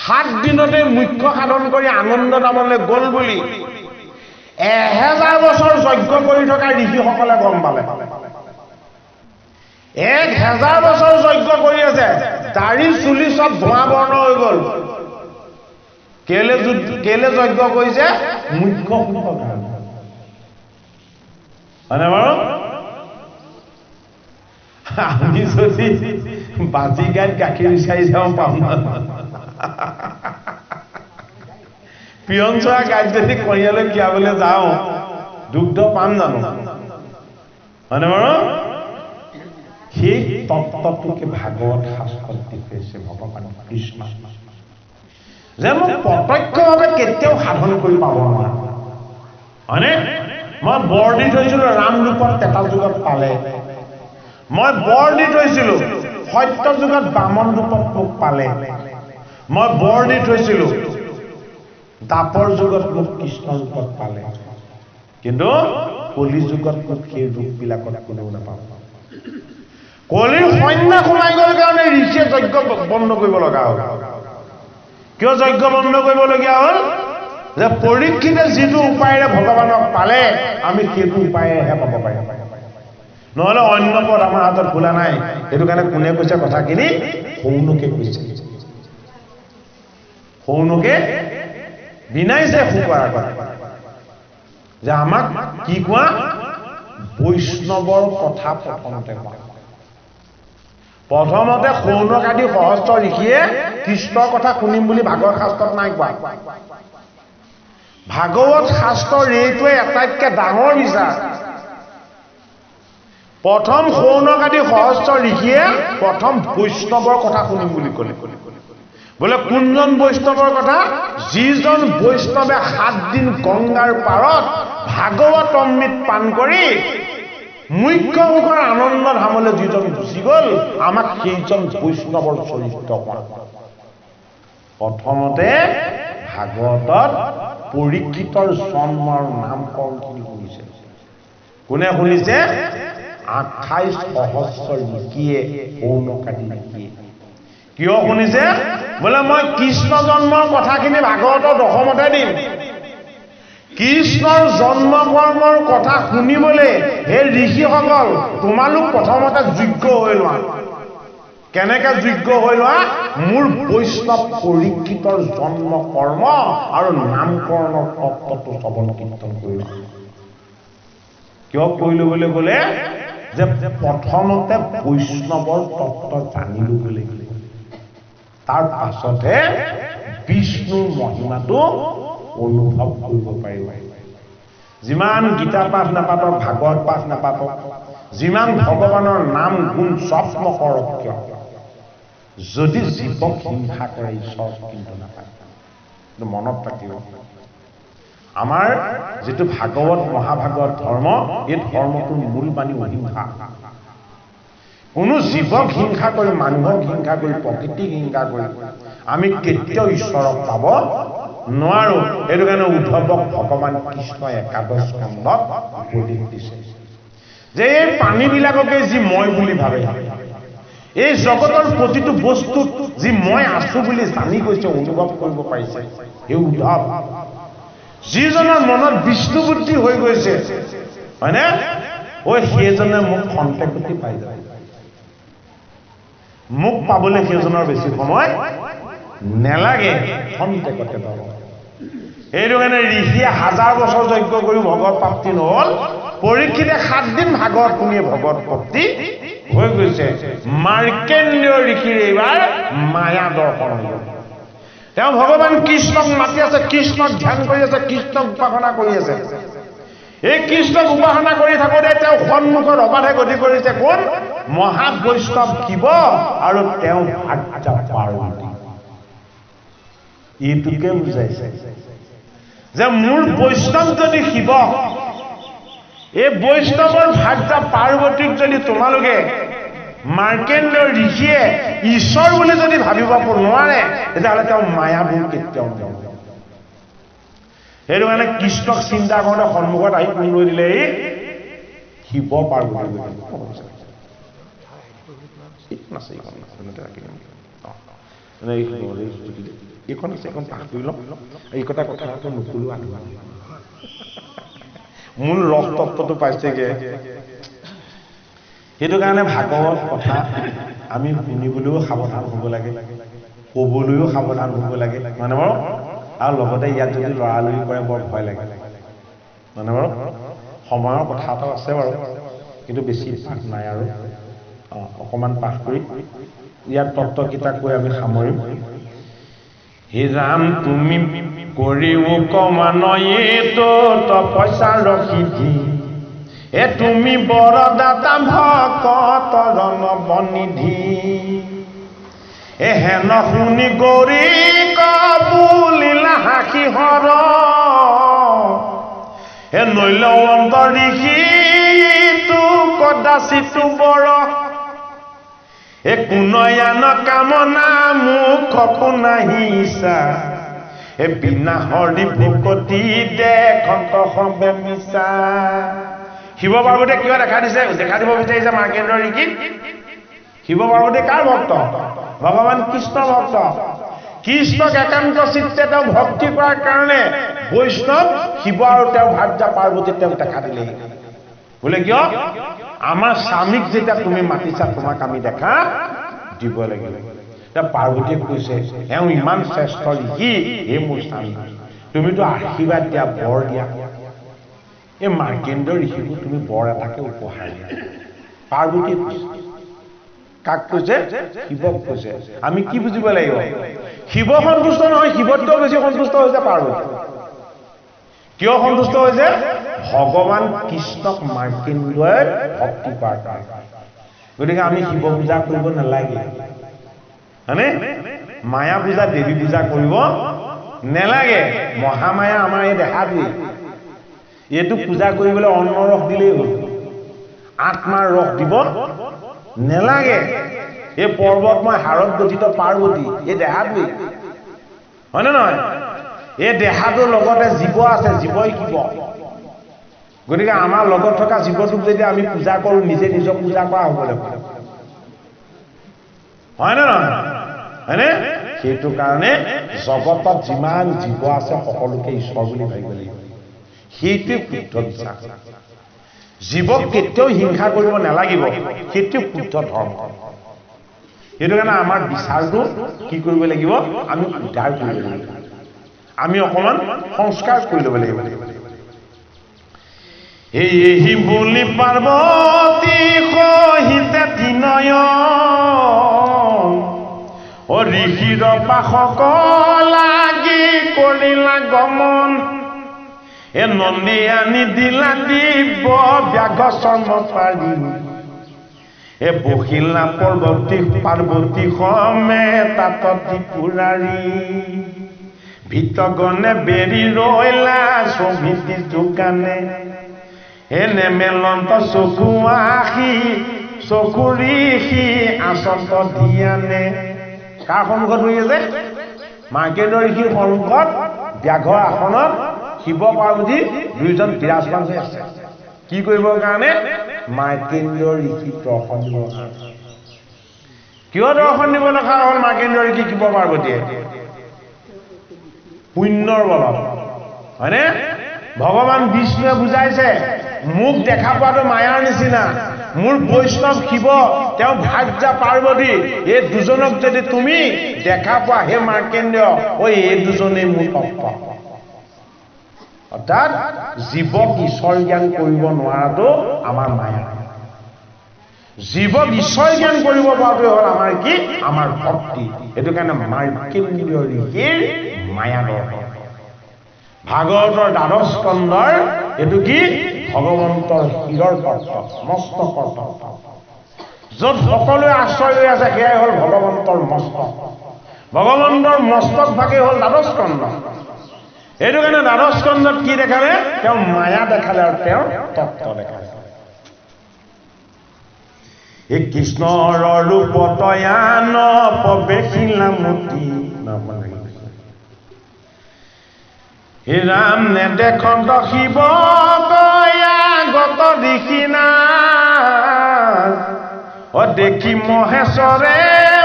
7 দিনতে মুখ্য সাধন কৰি আনন্দ ধামলৈ গ'ল বুলি 1000 বছৰ যজ্ঞ কৰি থকা ঋষিসকলে গম পালে 1000 বছৰ যজ্ঞ কৰি আছে দাড়ি চুলি সব ধোঁৱা বৰ্ণ হৈ গ'ল কেলে যজ্ঞ কৰিছে মুখ্য শুদ্ধ কাৰণে হয়নে বাৰু আমি যদি বাজি গাইত গাখীৰ বিচাৰি যাওঁ পাম পিয়ন চৰা গাইত যদি কণিয়ালৈ খীৰাবলৈ যাওঁ দুগ্ধ পাম জানো হয়নে বাৰু সেই তত্ত্বটোকে ভাগৱত শাস্ত্ৰত দেখুৱাইছে ভগৱান কৃষ্ণ যে মই প্ৰত্যক্ষভাৱে কেতিয়াও সাধন কৰি পাব নোৱাৰো হয়নে মই বৰ দি থৈছিলো ৰাম ৰূপত তেতা যুগত পালে মই বৰ দি থৈছিলো সত্য যুগত বামন ৰূপত মোক পালে মই বৰ দি থৈছিলো দাপৰ যুগত মোক কৃষ্ণ ৰূপত পালে কিন্তু কলি যুগত মোক সেই ৰূপবিলাকত কোনেও নাপাব কলিৰ সন্ধ্যা সোমাই গ'ল কাৰণে ঋষিয়ে যজ্ঞ বন্ধ কৰিব লগা হ'ল কিয় যজ্ঞ বন্ধ কৰিবলগীয়া হ'ল যে পৰীক্ষিতে যিটো উপায়েৰে ভগৱানক পালে আমি সেইটো উপায়েৰেহে পাব পাৰিম নহ'লে অন্য পদ আমাৰ হাতত খোলা নাই সেইটো কাৰণে কোনে কৈছে কথাখিনি সৌনকে কৈছে সৌনকে বিনাইছে ফুকৰাৰ কথা যে আমাক কি কোৱা বৈষ্ণৱৰ কথা প্ৰথমতে সৌনক আদি সহস্ৰ ঋষিয়ে কৃষ্ণৰ কথা শুনিম বুলি ভাগৱত শাস্ত্ৰত নাই কোৱা ভাগৱত শাস্ত্ৰৰ এইটোৱে আটাইতকৈ ডাঙৰ বিচাৰ প্ৰথম সৌনক আদি সহস্ৰ ঋষিয়ে প্ৰথম বৈষ্ণৱৰ কথা শুনিম বুলি ক'লে বোলে কোনজন বৈষ্ণৱৰ কথা যিজন বৈষ্ণৱে 7 দিন গংগাৰ পাৰত ভাগৱত অমৃত পান কৰি মুখ্য মুখৰ আনন্দ ধামলৈ যিজন গুচি গ'ল আমাক সেইজন বৈষ্ণৱৰ চৰিত্ৰ কোৱা প্ৰথমতে ভাগৱতত পৰীক্ষিতৰ জন্মৰ নামকৰণ শুনিছে কোনে শুনিছে 28 সহস্ৰ ঋষিয়ে সৌনক আদি ঋষিয়ে কিয় শুনিছে বোলে মই কৃষ্ণ জন্মৰ কথাখিনি ভাগৱতৰ দশমতে দিম কৃষ্ণৰ জন্ম কৰ্মৰ কথা শুনিবলৈ হে ঋষিসকল তোমালোক প্ৰথমতে যোগ্য হৈ লোৱা কেনেকে যোগ্য হৈ লোৱা মোৰ বৈষ্ণৱ পৰীক্ষিতৰ জন্ম কৰ্ম আৰু নামকৰণৰ তত্ত্বটো শ্ৰৱণ কীৰ্তন কৰি লোৱা কিয় কৰি ল'বলৈ গ'লে যে প্ৰথমতে বৈষ্ণৱৰ তত্ত্ব জানি ল'বলৈ তাৰ পাছতহে বিষ্ণুৰ মহিমাটো অনুভৱ কৰিব পাৰিব যিমান গীতা পাঠ নাপাতক ভাগৱত পাঠ নাপাতক যিমান ভগৱানৰ নাম গুণ চব নকৰক কিয় যদি জীৱক হিংসা কৰে ঈশ্বৰ কিন্তু নাপায় কিন্তু মনত ৰাখিব আমাৰ যেটো ভাগৱত মহাভাগৱত ধৰ্ম এই ধৰ্মটোৰ মূল বাণী অহিংসা কোনো জীৱক হিংসা কৰি মানুহক হিংসা কৰি প্ৰকৃতিক হিংসা কৰি আমি কেতিয়াও ঈশ্বৰক পাব নোৱাৰো এইটো কাৰণে উদ্ধৱক ভগৱান কৃষ্ণই একাদশ স্কন্ধত উপদেশ দিছে যে এই পানীবিলাককে যি মই বুলি ভাবে এই জগতৰ প্ৰতিটো বস্তুত যি মই আছো বুলি জানি গৈছে অনুভৱ কৰিব পাৰিছে এই উদ্ধৱ যিজনৰ মনত বিষ্ণু বুদ্ধি হৈ গৈছে হয়নে ওই সেইজনে মোক খন্তেকতি পাই যায় মোক পাবলৈ সেইজনৰ বেছি সময় নেলাগে খন্তেকতে পাব এইটো কাৰণে ঋষিয়ে 1000 বছৰ যজ্ঞ কৰি ভগৱত প্ৰাপ্তি নহল পৰীক্ষিতে 7 দিন ভাগৱত শুনিয়ে ভগৱত প্ৰাপ্তি হৈ গৈছে মাৰ্কেন্দ্ৰীয় ঋষিৰ এইবাৰ মায়া দৰ্শন হ'ল তেওঁ ভগৱান কৃষ্ণক মাতি আছে কৃষ্ণক ধ্যান কৰি আছে কৃষ্ণক উপাসনা কৰি আছে এই কৃষ্ণক উপাসনা কৰি থাকোঁতে তেওঁ সন্মুখত অবাধে গতি কৰিছে কোন মহা বৈষ্ণৱ শিৱ আৰু তেওঁ ভাৰ্যা পাৰ্বতী এইটোকে বুজাইছে যে মোৰ বৈষ্ণৱ যদি শিৱ এই বৈষ্ণৱৰ ভাৰ্যা পাৰ্বতীক যদি তোমালোকে মাৰ্কেন্দ্ৰীয় ঋষিয়ে ঈশ্বৰ বুলি যদি ভাবিব নোৱাৰে তেতিয়াহ'লে তেওঁ মায়াবোৰ কেতিয়াও নকৰে সেইটো কাৰণে কৃষ্ণক চিন্তা কৰোঁতে সন্মুখত আহি কোন লৈ দিলে এই শিৱ পাৰ্বতী এইখন আছে এইখন পাঠ কৰি লওঁ এই কথা নুকুলো মূল ৰস তত্ত্বটো পাইছেগে সেইটো কাৰণে ভাগৱত কথা আমি শুনিবলৈও সাৱধান হ'ব লাগে ক'বলৈও সাৱধান হ'ব লাগে মানে বাৰু আৰু লগতে ইয়াত যদি লৰালৰি কৰে বৰ ভয় লাগে মানে বাৰু সময়ৰ কথা এটা আছে বাৰু কিন্তু বেছি পাঠ নাই আৰু অকণমান পাঠ কৰি ইয়াত তত্ত্বকেইটা কৈ আমি সামৰিম হে ৰাম তুমি কৰিও কমানয়েতো তপস্যা ৰখি দি এ তুমি বৰদাতা ভকতৰ বনিধি এ হেন শুনি গৌৰী কবুলিলা হাসি হৰ এ নৈল অন্তৰীষি তু কদাচিত বৰ এ কুনয়ান কামনা মুখকো নাহিছা এ বিনা হৰি ভকতি দেখন্ত সবে মিছা শিৱ পাৰ্বতীয়ে কিয় দেখা দিছে দেখা দিব বিচাৰিছে মাৰ্কেন্দ্ৰীয় ঋষিক শিৱ পাৰ্বতী কাৰ ভক্ত ভগৱান কৃষ্ণ ভক্ত কৃষ্ণক একান্ত চিত্তে তেওঁ ভক্তি কৰাৰ কাৰণে বৈষ্ণৱ শিৱ আৰু তেওঁ ভাৰ্যা পাৰ্বতী তেওঁক দেখা দিলে বোলে কিয় আমাৰ স্বামীক যেতিয়া তুমি মাতিছা তোমাক আমি দেখা দিব লাগিব পাৰ্বতীয়ে কৈছে এওঁ ইমান শ্ৰেষ্ঠ ঋষি হে মোৰ স্বামী তুমিতো আশীৰ্বাদ দিয়া বৰ দিয়া এই মাৰ্কেন্দ্ৰীয় ঋষিকো তুমি বৰ এটাকে উপহাৰ দিয়া পাৰ্বতীয়ে কৈছে কাক কৈছে শিৱক কৈছে আমি কি বুজিব লাগিব শিৱ সন্তুষ্ট নহয় শিৱতকৈও বেছি সন্তুষ্ট হৈছে পাৰ্বতী কিয় সন্তুষ্ট হৈছে ভগৱান কৃষ্ণক মাৰ্কেন্দ্ৰীয়ই ভক্তি কৰাৰ কাৰণে গতিকে আমি শিৱ পূজা কৰিব নালাগে হয়নে মায়া পূজা দেৱী পূজা কৰিব নেলাগে মহামায়া আমাৰ এই দেহাটোৱে এইটো পূজা কৰিবলৈ অন্ন ৰস দিলেই হ'ল আত্মাৰ ৰস দিব নেলাগে এই পৰ্বতময় হাৰত গঠিত পাৰ্বতী এই দেহাটোৱে হয়নে নহয় এই দেহাটোৰ লগতে জীৱ আছে জীৱই শিৱ গতিকে আমাৰ লগত থকা জীৱটোক যদি আমি পূজা কৰোঁ নিজে নিজক পূজা কৰা হ'ব দেখোন হয়নে নহয় হয়নে সেইটো কাৰণে জগতত যিমান জীৱ আছে সকলোকে ঈশ্বৰ বুলি ভাবিব লাগিব সেইটোৱে শুদ্ধ বিশ্বাস জীৱক কেতিয়াও হিংসা কৰিব নালাগিব সেইটো শুদ্ধ ধৰ্ম সেইটো কাৰণে আমাৰ বিচাৰটো কি কৰিব লাগিব আমি উদ্ধাৰ কৰিব লাগিব আমি অকমান সংস্কাৰ কৰি ল'ব লাগিব এই বুলি পাৰ্বতী সহিতে তিনয়ন ও ঋষিৰ পাশক লাগি কৰিলা গমন এ নন্দী আনি দিলা দিব ব্যাঘ্ৰ চৰ্ম পাৰি এ বহিলা পাৰ্বতী সমে তাত ত্ৰিপুৰাৰী ভিতগনে বেৰি ৰৈলা ছবিতি যোগানে এনে মেলন্ত চকু আখি চকু ঋষি আচন্ত ধিয়ানে কাৰ সন্মুখত বহি আছে মাৰ্কেণ্ডৰ ঋষিৰ সন্মুখত ব্যাঘ্ৰ আসনত শিৱ পাৰ্বতী দুইজন বিৰাজমান হৈ আছে কি কৰিবৰ কাৰণে মাৰ্কেণ্ডৰ ঋষিক দৰ্শন দিবৰ কাৰণে কিয় দৰ্শন দিব লগা হ'ল মাৰ্কেণ্ডৰ ঋষি শিৱ পাৰ্বতীয়ে পুণ্যৰ বলত হয়নে ভগৱান বিষ্ণুৱে বুজাইছে মোক দেখা পোৱাটো মায়াৰ নিচিনা মোৰ বৈষ্ণৱ শিৱ তেওঁ ভাৰ্যা পাৰ্বতী এই দুজনক যদি তুমি দেখা পোৱা হে মাৰ্কেণ্ডেয় ঐ এই দুজনেই মোৰ ভক্ত অৰ্থাৎ জীৱক ঈশ্বৰ জ্ঞান কৰিব নোৱাৰাটো আমাৰ মায়া জীৱক ঈশ্বৰ জ্ঞান কৰিব পৰাটোৱে হ'ল আমাৰ কি আমাৰ ভক্তি সেইটো কাৰণে মাৰ্কেণ্ডেয় ঋষিৰ মায়া দৰ্শন ভাগৱতৰ দ্বাদশ স্কন্ধৰ এইটো কি ভগৱন্তৰ শিৰৰ তত্ত্ব মস্তকৰ তত্ত্ব য'ত সকলোৱে আশ্ৰয় লৈ আছে সেয়াই হ'ল ভগৱন্তৰ মস্তক ভগৱন্তৰ মস্তক ভাগেই হ'ল দ্বাদশ স্কন্ধ এইটো কাৰণে দ্বাদশ স্কন্ধত কি দেখালে তেওঁ মায়া দেখালে আৰু তেওঁৰ তত্ত্ব দেখালে এই কৃষ্ণৰ ৰূপ তয়ান প্ৰৱেশিলা মতি হে ৰাম নেদেখন্ত শিৱ গত দিখিনা ও দেখি মহেশ্বৰে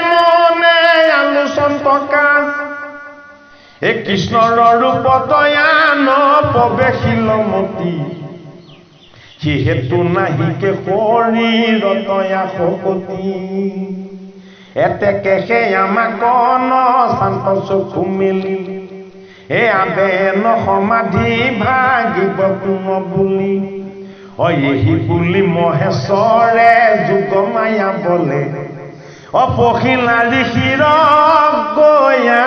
মনে আলোচন প্ৰকাশ এ কৃষ্ণৰ ৰূপ তয়ান প্ৰৱেশিল মতি সিহেতু নাহিকে শৰীৰতয়া শকতি এতেকে সেয়ামা কন শান্ত চকু মেলি এ আবেন সমাধি ভাগিব কোন বুলি অহি বুলি মহেশ্বৰে যোগ মায়া বলে অপখিলা ঋষিৰ গয়া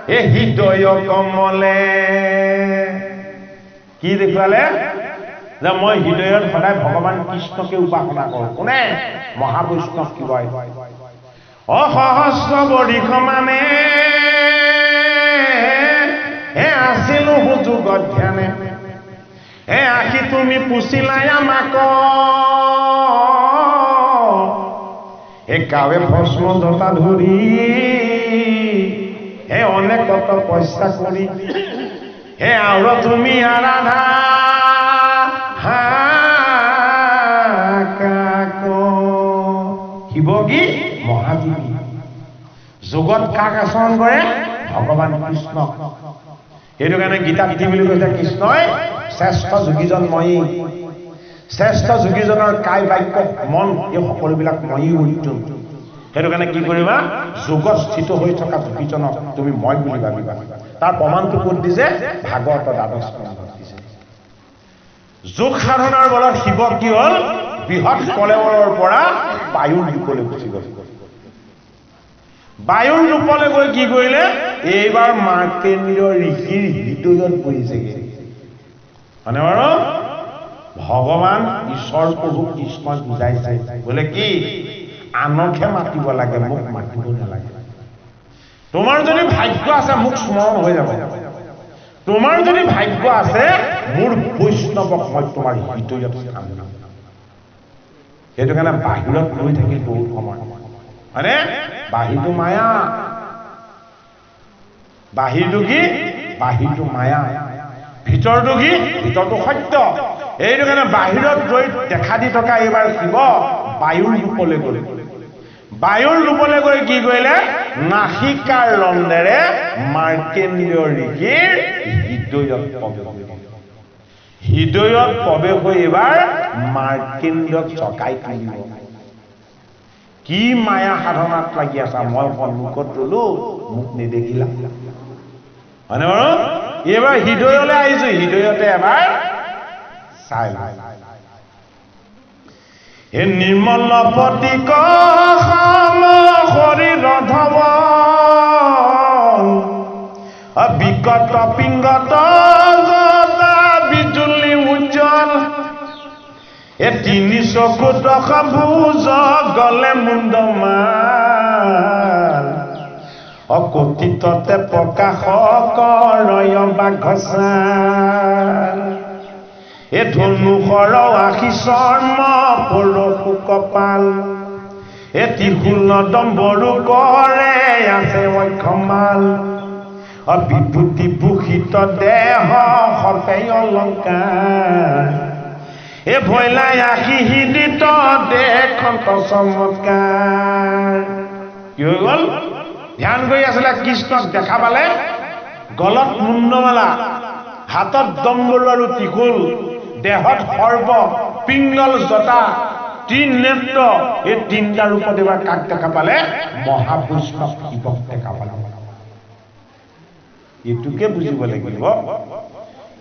এ হৃদয় কমলে কি দেখুৱালে যে মই হৃদয়ত সদায় ভগৱান কৃষ্ণকে উপাসনা কৰোঁ কোনে মহাবৈষ্ণৱ শিৱই অসহস্ৰ বৰিষ মানে হে আছিলো সুযোগত ধ্যানে হে আখি তুমি পুচিলাই আমাক হে গাৱে ভস্ম জতা ধৰি হে অনেকত পইচা কৰি হে আৰু তুমি আৰাধা শিৱগী মহাজীৱী যোগত কাক আচৰণ কৰে ভগৱান কৃষ্ণ সেইটো কাৰণে গীতাত কি বুলি কৈছে কৃষ্ণই শ্ৰেষ্ঠ যোগীজন ময়ী শ্ৰেষ্ঠ যোগীজনৰ কায় বাক্য মন এই সকলোবিলাক ময়ী অৰ্জুন সেইটো কাৰণে কি কৰিবা যোগত স্থিত হৈ থকা যোগীজনক তুমি মই বুলি ভাবিবা তাৰ প্ৰমাণটো ক'ত দিছে ভাগৱত দ্বাদশ স্কন্ধত দিছে যোগ সাধনাৰ বলত শিৱ কি হ'ল বৃহৎ কলেবৰৰ পৰা বায়ুৰ ৰূপলৈ গুচি গ'ল বায়ুৰ ৰূপলৈ গৈ কি কৰিলে এইবাৰ মাৰ্কেণ্ডেয় ঋষিৰ হৃদয়ত বহিছেগে মানে বাৰু ভগৱান ঈশ্বৰ প্ৰভু কৃষ্ণই বুজাইছে বোলে কি আনকহে মাতিব লাগে মোক মাতিব নালাগে তোমাৰ যদি ভাগ্য আছে মোক স্মৰণ হৈ যাব তোমাৰ যদি ভাগ্য আছে মোৰ বৈষ্ণৱক মই তোমাৰ হৃদয়ত স্থান দিম সেইটো কাৰণে বাহিৰত ৰৈ থাকিল বহুত সময় হয়নে বাহিৰটো মায়া বাহিৰটো কি বাহিৰটো মায়া ভিতৰটো কি ভিতৰটো সত্য এইটো কাৰণে বাহিৰত ৰৈ দেখা দি থকা এইবাৰ শিৱ বায়ুৰ ৰূপলৈ গ'ল বায়ুৰ ৰূপলৈ গৈ কি কৰিলে নাসিকাৰ ৰন্ধ্ৰেৰে মাৰ্কেন্দ্ৰীয় ঋষিৰ হৃদয়ত প্ৰৱেশ কৰিলে হৃদয়ত প্ৰৱেশ হৈ এবাৰ মাৰ্কেন্দ্ৰক চকাই তুলিব কি মায়া সাধনাত লাগি আছা মই সন্মুখত ৰলো মোক নেদেখিলা হয়নে বাৰু এবাৰ হৃদয়লৈ আহিছো হৃদয়তে এবাৰ চাই হে নিৰ্মল পতিক সম শৰীৰ ধৱ বিকট পিংগত বিজুলি উজ্জ্বল এ তিনি চকু টকা ভুজ গলে মুণ্ডমাল অকথিততে প্ৰকাশ কৰয় বাঘচাল এ ধনুষৰ আশী চৰ্ম পৰশু কপাল এ ত্ৰিশূল দম্বৰু কৰে আছে অক্ষমাল বিভূতি ভূষিত দেহ সপে অলংকাৰ এ ভৈলাই আশী হৃদিত দেশন্ত চমৎকাৰ কি হৈ গল ধ্যান কৰি আছিলে কৃষ্ণক দেখা পালে গলত মুণ্ডমালা হাতত দম্বৰু আৰু ত্ৰিশূল দেহত সৰ্ব পিংগল জটা ত্ৰিনেত্ৰ এই তিনিটা ৰূপত এবাৰ কাক দেখা পালে মহাবৈষ্ণৱ শিৱক দেখা পালে এইটোকে বুজিব লাগিব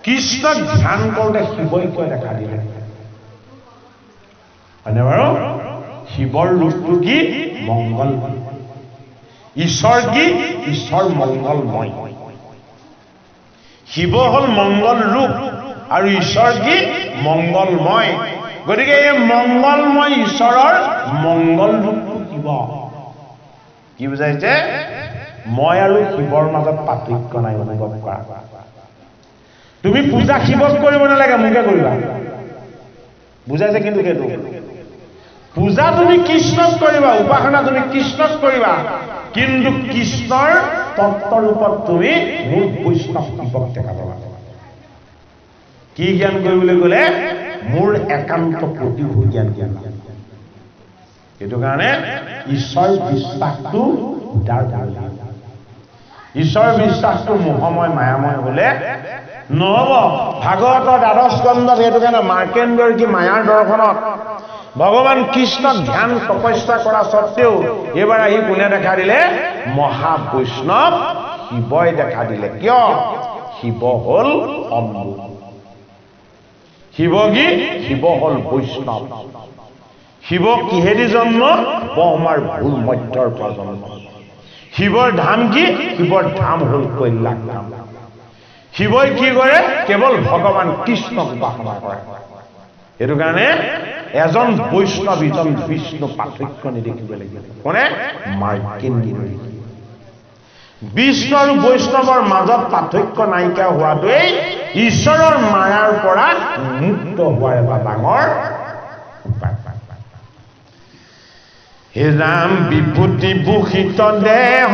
কৃষ্ণক ধ্যান কৰোঁতে শিৱই কিয় দেখা দিলে হয়নে বাৰু শিৱৰ ৰূপটো কি মংগল ঈশ্বৰ কি ঈশ্বৰ মংগলময় শিৱ হল মংগল ৰূপ আৰু ঈশ্বৰ কি মংগলময় গতিকে এই মংগলময় ঈশ্বৰৰ মংগল ৰূপটো শিৱ কি বুজাইছে মই আৰু শিৱৰ মাজত পাৰ্থক্য নাই অনুভৱ কৰা তুমি পূজা শিৱক কৰিব নালাগে মোকে কৰিবা বুজাইছে কিন্তু সেইটো পূজা তুমি কৃষ্ণক কৰিবা উপাসনা তুমি কৃষ্ণক কৰিবা কিন্তু কৃষ্ণৰ তত্ত্বৰূপত তুমি মূল বৈষ্ণৱ শিৱক দেখা পাবা কি জ্ঞান কৰিবলৈ গ'লে মোৰ একান্ত প্ৰতিভূ জ্ঞান সেইটো কাৰণে ঈশ্বৰ বিশ্বাসটো ঈশ্বৰ বিশ্বাসটো মোহময় মায়াময় হলে নহব ভাগৱতৰ দ্বাদশ স্কন্ধত সেইটো কাৰণে মাৰ্কেন্দ্ৰৰ কি মায়াৰ দৰ্শনত ভগৱান কৃষ্ণক ধ্যান তপস্যা কৰা স্বত্তেও এইবাৰ আহি কোনে দেখা দিলে মহাবৈষ্ণৱ শিৱই দেখা দিলে কিয় শিৱ হল অমৃত শিৱ কি শিৱ হল বৈষ্ণৱ শিৱ কিহেদি জন্ম ব্ৰহ্মাৰ ভুল মধ্যৰ পৰা জন্ম শিৱৰ ধাম কি শিৱৰ ধাম হল কৈলাশ ধাম শিৱই কি কৰে কেৱল ভগৱান কৃষ্ণক উপাসনা কৰে সেইটো কাৰণে এজন বৈষ্ণৱ ইজন বিষ্ণু পাৰ্থক্য নেদেখিব লাগিব কোনে মাৰ্কেন্দ্ৰীয় বিষ্ণু আৰু বৈষ্ণৱৰ মাজত পাৰ্থক্য নাইকিয়া হোৱাটোৱেই ঈশ্বৰৰ মায়াৰ পৰা মুক্ত হোৱাৰ এটা ডাঙৰ উপায় হে ৰাম বিভূতি ভূষিত দেহ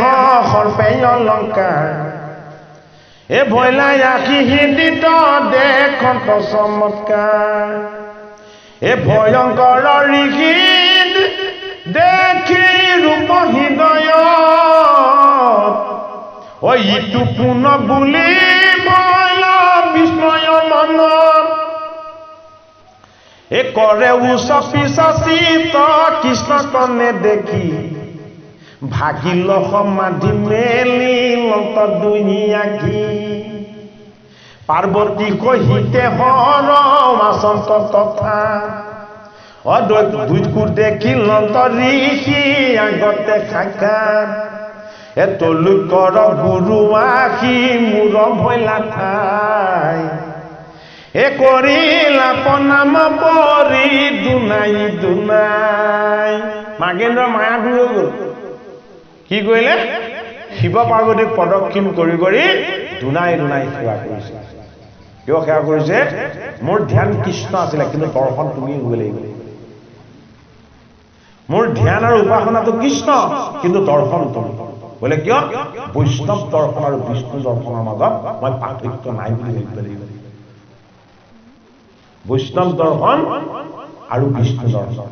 সৰ্পে অলংকাৰ এ ভৈলাই আশী হৃদিত দেশন্ত চমৎকাৰ এ ভয়ংকৰ ঋষি দেখি ৰূপ হৃদয় ইটো পুন বুলি ভৈল বিস্ময় মনত এ কৰে উচপি চাচিত কৃষ্ণ কনে দেখি ভাগিল সমাধি মেলি লন্ত দুই আখি পাৰ্বতী কহিতে হৰ মাচন্ত তথা দুইকু দেখি লন্ত ঋষি আগতে সাক্ষাৎ এ তলুকৰ গুৰু আখি মূৰ ভৈলা ঠাই এ কৰিলা প্ৰণাম পৰি দুনাই দুনাই মাগেন্দ্ৰ মায়া হৈ গ'ল কি কৰিলে শিৱ পাৰ্বতীক প্ৰদক্ষিণ কৰি কৰি দুনাই দুনাই সেৱা কৰিছে কিয় সেৱা কৰিছে মোৰ ধ্যান কৃষ্ণ আছিলে কিন্তু দৰ্শন তুমি হ'ব লাগিব মোৰ ধ্যান আৰু উপাসনাটো কৃষ্ণ কিন্তু দৰ্শন তুমি বোলে কিয় বৈষ্ণৱ দৰ্শন আৰু বিষ্ণু দৰ্শনৰ মাজত মই পাৰ্থক্য নাই বুলি ভাবিব লাগিব বৈষ্ণৱ দৰ্শন আৰু বিষ্ণু দৰ্শন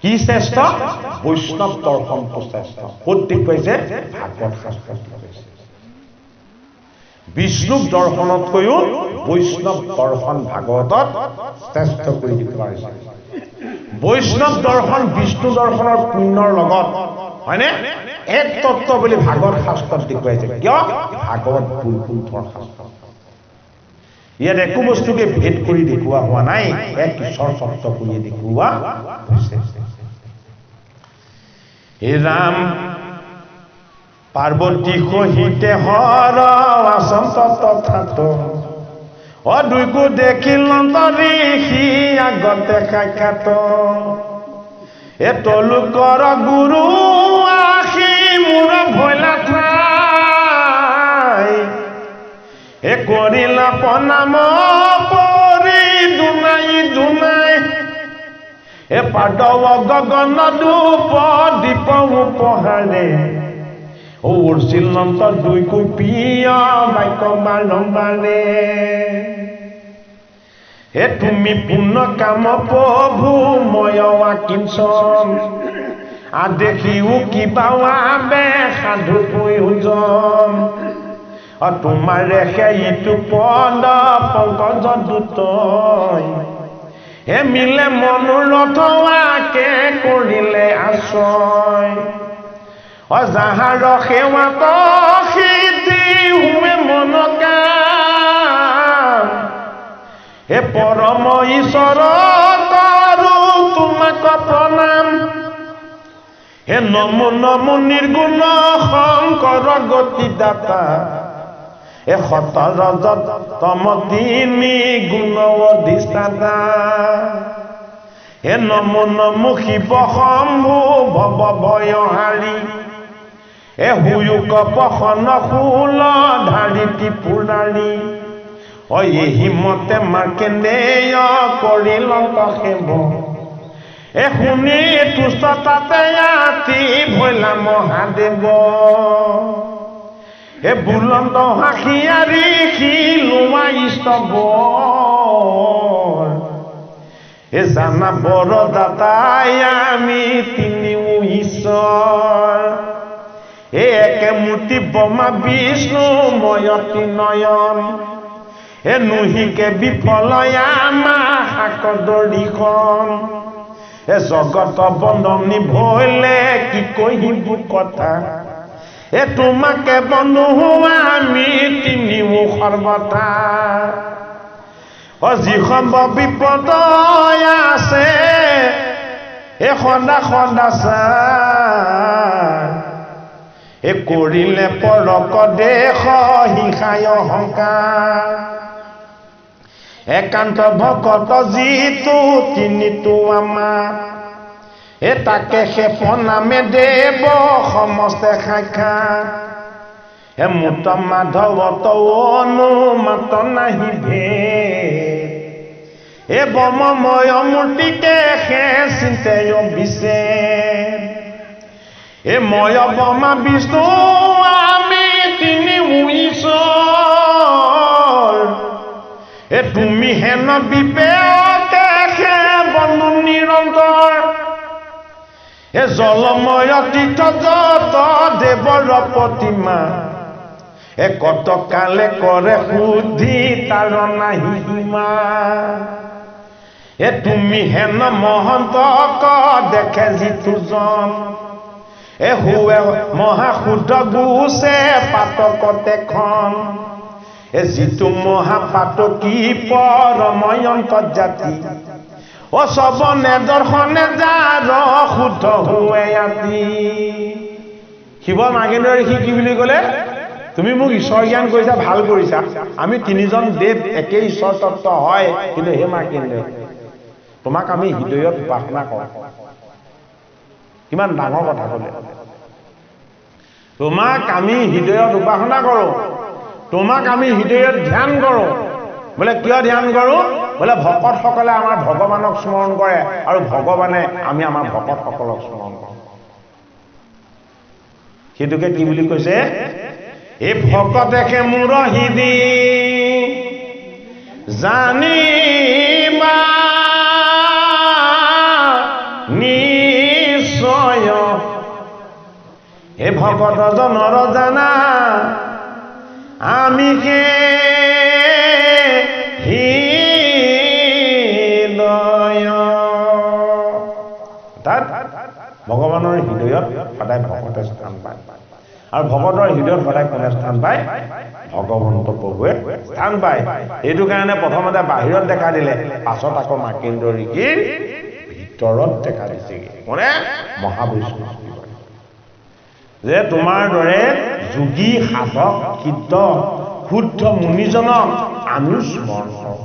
কি শ্ৰেষ্ঠ? বৈষ্ণৱ দৰ্শনটো শ্ৰেষ্ঠ। ক'ত দেখুৱাইছে? ভাগৱত শাস্ত্ৰত দেখুৱাইছে। বিষ্ণুক দৰ্শনতকৈও বৈষ্ণৱ দৰ্শন ভাগৱতত শ্ৰেষ্ঠ কৰি দেখুওৱা হৈছে। বৈষ্ণৱ দৰ্শন বিষ্ণু দৰ্শনৰ পুণ্যৰ লগত হয়নে এক তত্ত্ব বুলি ভাগৱত শাস্ত্ৰত দেখুৱাইছে। কিয়? ভাগৱত বৈকুণ্ঠৰ শাস্ত্ৰ। ইয়াত একো বস্তুকে ভেদ কৰি দেখুওৱা হোৱা নাই, এক ঈশ্বৰ তত্ত্ব কৰি দেখুওৱা হৈছে। হে ৰাম পাৰ্বতী সহিতে হৰ আচম তথাত অদুইকো দেখিল ঋষি আগতে সাক্ষাৎ এ তলুকৰ গুৰু আহি মোৰ ভৈলা ঠাই এ কৰিলা প্ৰণাম পৰি দুনাই দুনাই এ পাদৱ গগন দুপ দীপ উপহাৰে উৰ্ছিল নন্ত দুই কুপিয়া বাক্য বাৰম্বাৰে হে তুমি পূৰ্ণ কাম প্ৰভু ময় কিঞ্চন আদেখিও কিবা বে সাধু প্ৰয়োজন তোমাৰে সেইটো পদ পংকজ দূত হে মিলে মনোৰথৱাকে কৰিলে আশ্ৰয় যাহাৰ সেৱাত সিদ্ধি হুৱে মনকাম হে পৰম ঈশ্বৰ কৰো তোমাক প্ৰণাম হে নমো নমো নিৰ্গুণ শংকৰ গতি দাতা হে সত ৰজত তম তিনি গুণ অধিষ্ঠাতা হে নমো নমো শিৱ শম্ভু ভৱ ভয়হাৰী এ হুয়ুক পখন শূল ধাৰি ত্ৰিপুৰাৰী এহি মতে মাৰ্কেন্দেয় কৰিল সেৱ এ শুনি তুষ্ট তাতে আতি ভৈলা মহাদেৱ এ বুলন্দ হাঁহিয়াৰী লোৱা স্তৱৰ এ জানা বৰ দাতাই আমি তিনিও ঈশ্বৰ এ একে মূৰ্তি ব্ৰহ্মা বিষ্ণু ময়তি নয়ন এ নুহিকে বিফলয়া শাক দৰিখন এ জগত বন্দনী ভৈলে কি কহিব কথা এ তোমাকে বন্ধু আমি তিনিও সৰ্বতা যি সম্ভৱ বিপদ আছে এ সদা সদা এ কৰিলে পৰক দেশ হিংসায় অহংকাৰ একান্ত ভকত যিটো তিনিটো আমাৰ এ তাকে সে প্ৰণামে দেৱ সমস্তে সাক্ষাৎ এ মুত মাধৱ অনুমাত নাহি ভেদ এ ব্ৰহ্মময় মূৰ্তিকে সে চিন্তে বিচে এ ময় ব্ৰহ্মা বিষ্ণু আমি তিনি ঈশ্বৰ এ তুমি হেন বিপেকে সে বন্ধু নিৰন্তৰ এ জলময় তীৰ্থ যত দেৱৰ প্ৰতিমা এ কত কালে কৰে শুদ্ধি তাৰ নাহি সীমা এ তুমি হেন মহন্তক দেখে যিটো জন এ হুৱে মহাশুদ্ধ গুছে পাতকতে খন এ যিটো মহাপাতকী পৰময়ন্ত জাতি চবনে দৰ্শনে যাৰ শুদ্ধ হুৱে আতি শিৱ নাগেন্দ্ৰ ঋষি কি বুলি ক'লে? তুমি মোক ঈশ্বৰ জ্ঞান কৰিছা, ভাল কৰিছা, আমি তিনিজন দেৱ একেই ঈশ্বৰ তত্ত্ব হয়, কিন্তু হে মাৰ্কেন্দ্ৰ তোমাক আমি হৃদয়ত উপাসনা কৰোঁ। কিমান ডাঙৰ কথা ক'লে। তোমাক আমি হৃদয়ত উপাসনা কৰোঁ, তোমাক আমি হৃদয়ত ধ্যান কৰোঁ। বোলে কিয় ধ্যান কৰোঁ? বোলে ভকতসকলে আমাৰ ভগৱানক স্মৰণ কৰে আৰু ভগৱানে আমি আমাৰ ভকতসকলক স্মৰণ কৰোঁ। সেইটোকে কি বুলি কৈছে? এই ভকতেকে মোৰ হৃদি জানিবা নি ভকত জনৰ জানা আমি কে হৃদয় তাত ভগৱানৰ হৃদয়ত সদায় ভকতে স্থান পায় আৰু ভকতৰ হৃদয়ত সদায় কোনে স্থান পায় ভগৱন্ত প্ৰভুৱে স্থান পায় এইটো কাৰণে প্ৰথমতে বাহিৰত দেখা দিলে পাছত আকৌ মাকেন্দ্ৰ ঋষিৰ ভিতৰত দেখা দিছেগৈ মানে মহাবৈষ্ণৱ যে তোমাৰ দৰে যোগী সাধক সিদ্ধ শুদ্ধ মুনিজনক আমি স্মৰণ কৰোঁ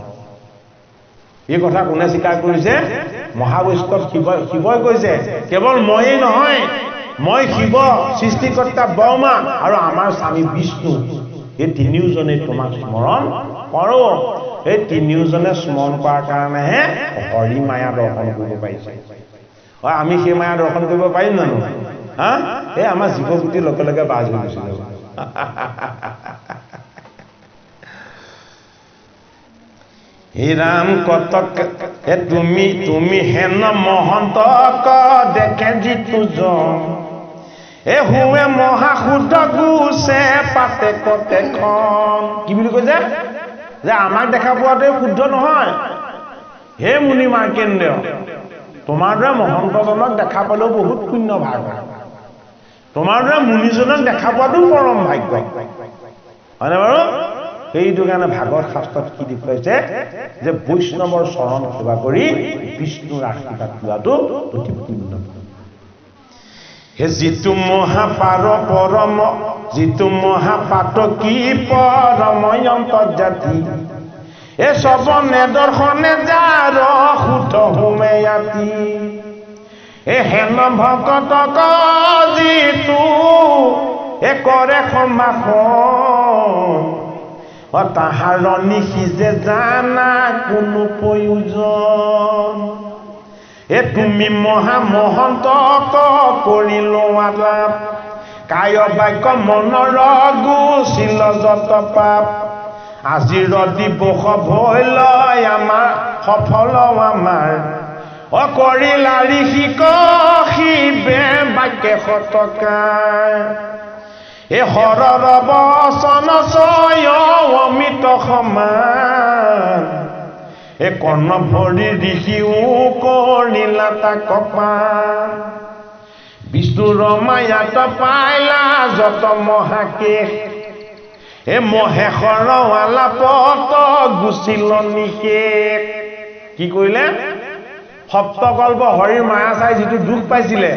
এই কথা কোনে স্বীকাৰ কৰিছে মহাবৈষ্ণৱ শিৱই কৈছে কেৱল ময়েই নহয় মই শিৱ সৃষ্টিকৰ্তা ব্ৰহ্মা আৰু আমাৰ স্বামী বিষ্ণু এই তিনিওজনে তোমাক স্মৰণ কৰোঁ এই তিনিওজনে স্মৰণ কৰাৰ কাৰণেহে হৰি মায়া দৰ্শন কৰিব পাৰিছে আমি সেই মায়া দৰ্শন কৰিব পাৰিম জানো হা এই আমাৰ জীৱকুটিৰ লগে লগে বাজ হৈ গৈছিল হে ৰাম কতক তুমি হেন মহন্তক দেখে যিটো জন হুৱে মহা শুদ্ধ গুছে পাতে কতে খন কি বুলি কৈছে যে আমাক দেখা পোৱাটোৱে শুদ্ধ নহয় হে মুনি মাৰ্কেন্দ্ৰ তোমাৰ দৰে মহন্তজনক দেখা পালেও বহুত পুণ্য ভাগ তোমাৰ দৰে মুনিজনক দেখা পোৱাটো পৰম ভাগ্য হয়নে বাৰু সেইটো কাৰণে ভাগৱত শাস্ত্ৰত কি দেখুৱাইছে যে বৈষ্ণৱৰ চৰণ সেৱা কৰি বিষ্ণুৰ আশীৰ্বাদ লোৱাটো অতি পুণ্য হে যিটো মহাপাৰ পৰম যিটো মহাপাতকী পৰময়ন্ত জাতি এ সবনে দৰ্শনে যাৰ শুদ্ধ হোমেয়াতি এ হেন ভকতক যিটো এ কৰে সমাখন তাহাৰ নিশিজে জানা কোনো প্ৰয়োজন এ তুমি মহামহন্তক কৰি লোৱা লাভ কায় বাক্য মনৰ গুচিল যত পাপ আজিৰ দিৱস ভয় লয় আমাৰ সফল আমাৰ কৰিলা ঋষিক শিৱে বাক্যে শতকাৰ এ হৰৰ বচন ছয় অমিত সমান এ কৰ্ণ ভৰি ঋষিও কৰিলা তাক পাৰ বিষ্ণুৰ মায়াত পাইলা যত মহাকেশ এ মহেশৰ আলাপত গুচিল নিশেষ কি কৰিলে সপ্তকল্প হৰিৰ মায়া চাই যিটো দুখ পাইছিলে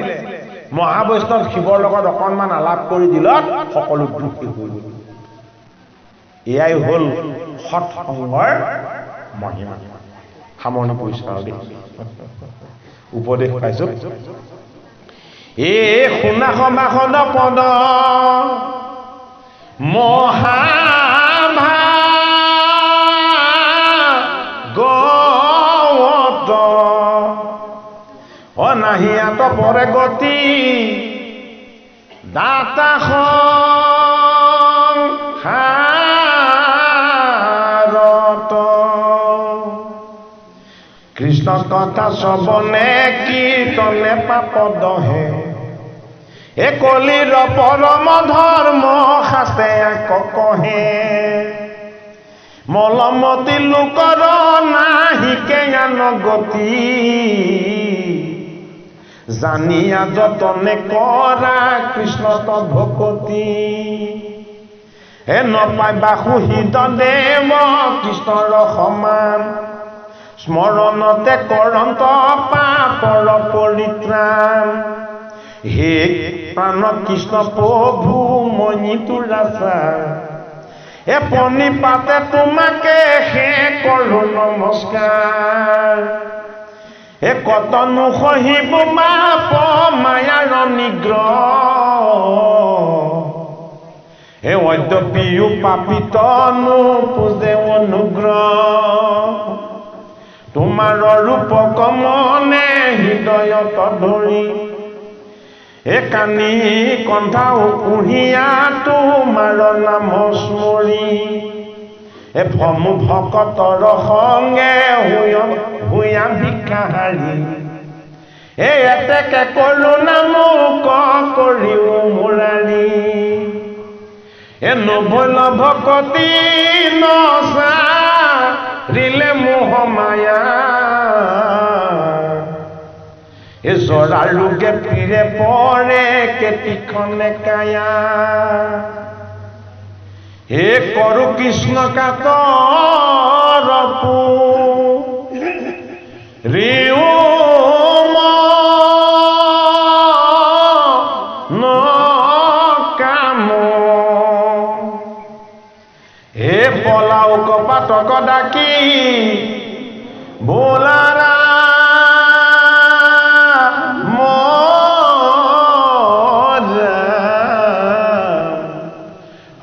মহাবৈষ্ণৱ শিৱৰ লগত অকণমান আলাপ কৰি দিলত সকলো দুখ শেষ হৈ গ'ল এয়াই হ'ল সৎসংগৰ মহিমা সামৰণি পৰিছে আৰু দেই উপদেশ পাইছো এ শুনা সমাসদ পদ মহাভাগৱত অনাহিয়াত পৰে গতি দাতা সংসাৰত কৃষ্ণ কথা শ্ৰৱণে কীৰ্তনে পাপ দহে এ কলিৰ পৰম ধৰ্ম শাস্তে কহে মলমতি লোকৰ নাহিকে জ্ঞান গতি জানিয়া যতনে কৰা কৃষ্ণ ভকতি হে নপাই বাসুহিত দেৱ কৃষ্ণৰ সমান স্মৰণতে কৰন্ত পাপৰ পৰিত্ৰাণ হে প্ৰাণ কৃষ্ণ প্ৰভু মণি তুলাচা এ পণি পাতে তোমাকে হে কৰো নমস্কাৰ এ কতনো সহিব বাপ মায়াৰ নিগ্ৰহ হে অদ্যপিও পাপিতনো পূজে অনুগ্ৰহ তোমাৰ ৰূপ কমনে হৃদয়ত ধৰি এ কানি কণ্ঠাও কুঢ়িয়া তোমাৰ নাম স্মৰি এ ভমু ভকতৰ সংগে হুয়া ভিক্ষাহাৰী এতেকে কৰোণা মোক কৰিও মুৰাৰী নভল ভকতি নচাৰিলে মোহ মায়া জৰা ৰোগে পীৰে পৰে কেতিখনে কায়া হে কৰো কৃষ্ণ কাতৰ ৰিও পলাও কপাতক ডাকি বোলাৰা মজা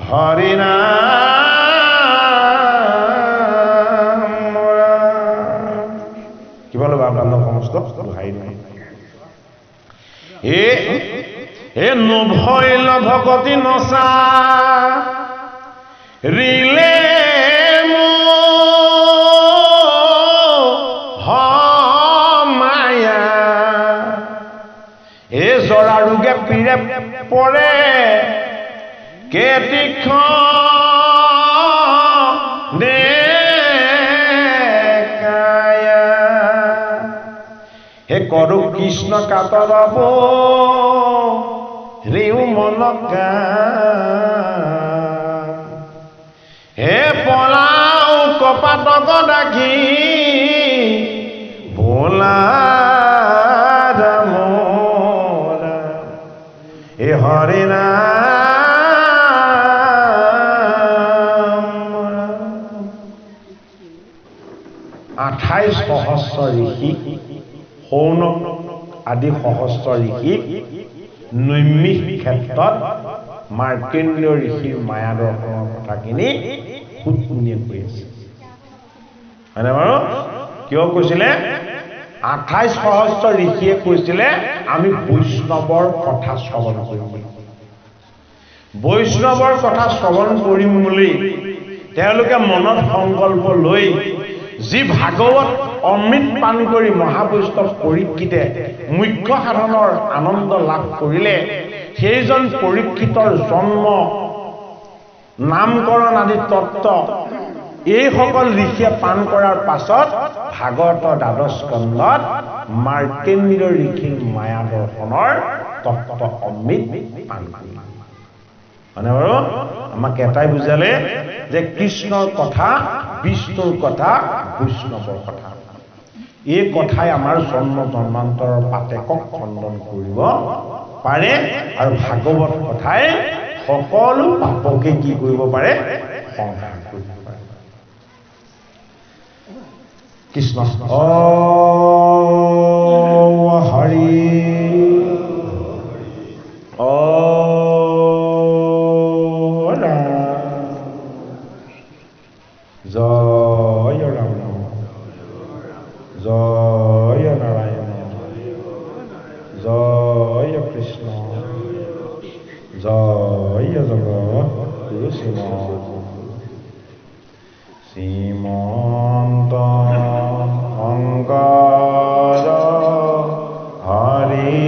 হৰিনাম কিবা ল'বা আপোনাৰ সমস্ত দোহাই নাই এ নভৈল ভকতি নচা ৰিলে মায়া এ জৰা ৰোগে পীৰে পৰে কেতিখনে কায়া হে কৰো কৃষ্ণ কাতৰ ৰিও মনকা হে পলাও কপাতক ডাকি ভোলাৰা মোৰা এ হৰিনাম 28 সহস্ৰ ঋষি সৌনক আদি সহস্ৰ ঋষি নৈমিষ ক্ষেত্ৰত মাৰ্কণ্ডেয় ঋষিৰ মায়া দৰ্শনৰ কথাখিনি শুনিয়ে কৈ আছে হয়নে বাৰু কিয় কৈছিলে 28 সহস্ৰ ঋষিয়ে কৈছিলে আমি বৈষ্ণৱৰ কথা শ্ৰৱণ কৰিম বুলি বৈষ্ণৱৰ কথা শ্ৰৱণ কৰিম বুলি তেওঁলোকে মনত সংকল্প লৈ যি ভাগৱত অমৃত পান কৰি মহাবৈষ্ণৱ পৰীক্ষিতে মুখ্য সাধনৰ আনন্দ লাভ কৰিলে সেইজন পৰীক্ষিতৰ জন্ম নামকৰণ আদি তত্ত্ব এইসকল ঋষিয়ে পান কৰাৰ পাছত ভাগৱতৰ দ্বাদশ স্কন্ধত মাৰ্কণ্ডেয় ঋষিৰ মায়া দৰ্শনৰ তত্ত্ব অমৃত পান কৰিলে মানে বাৰু আমাক এটাই বুজালে যে কৃষ্ণৰ কথা বিষ্ণুৰ কথা বৈষ্ণৱৰ কথা এই কথাই আমাৰ জন্ম জন্মান্তৰৰ পাতেকক খণ্ডন কৰিব পাৰে আৰু ভাগৱত কথাই সকলো পাপকে কি কৰিব পাৰে সংহাৰ কৰিব পাৰে কৃষ্ণ হৰি জয় ৰাম জয় নাৰায়ণ জয় কৃষ্ণ জয় জগৎগুৰু শ্ৰীমন্ত শংকৰ হৰি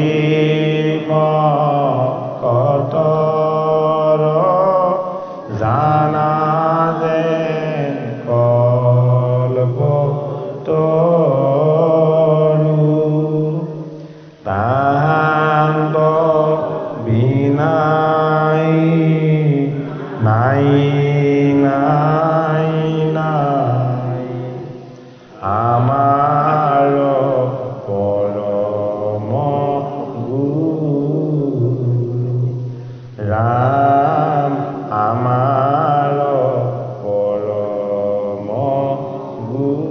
ভকতৰ জানা যে ৰাম আমাৰ পৰম গুৰু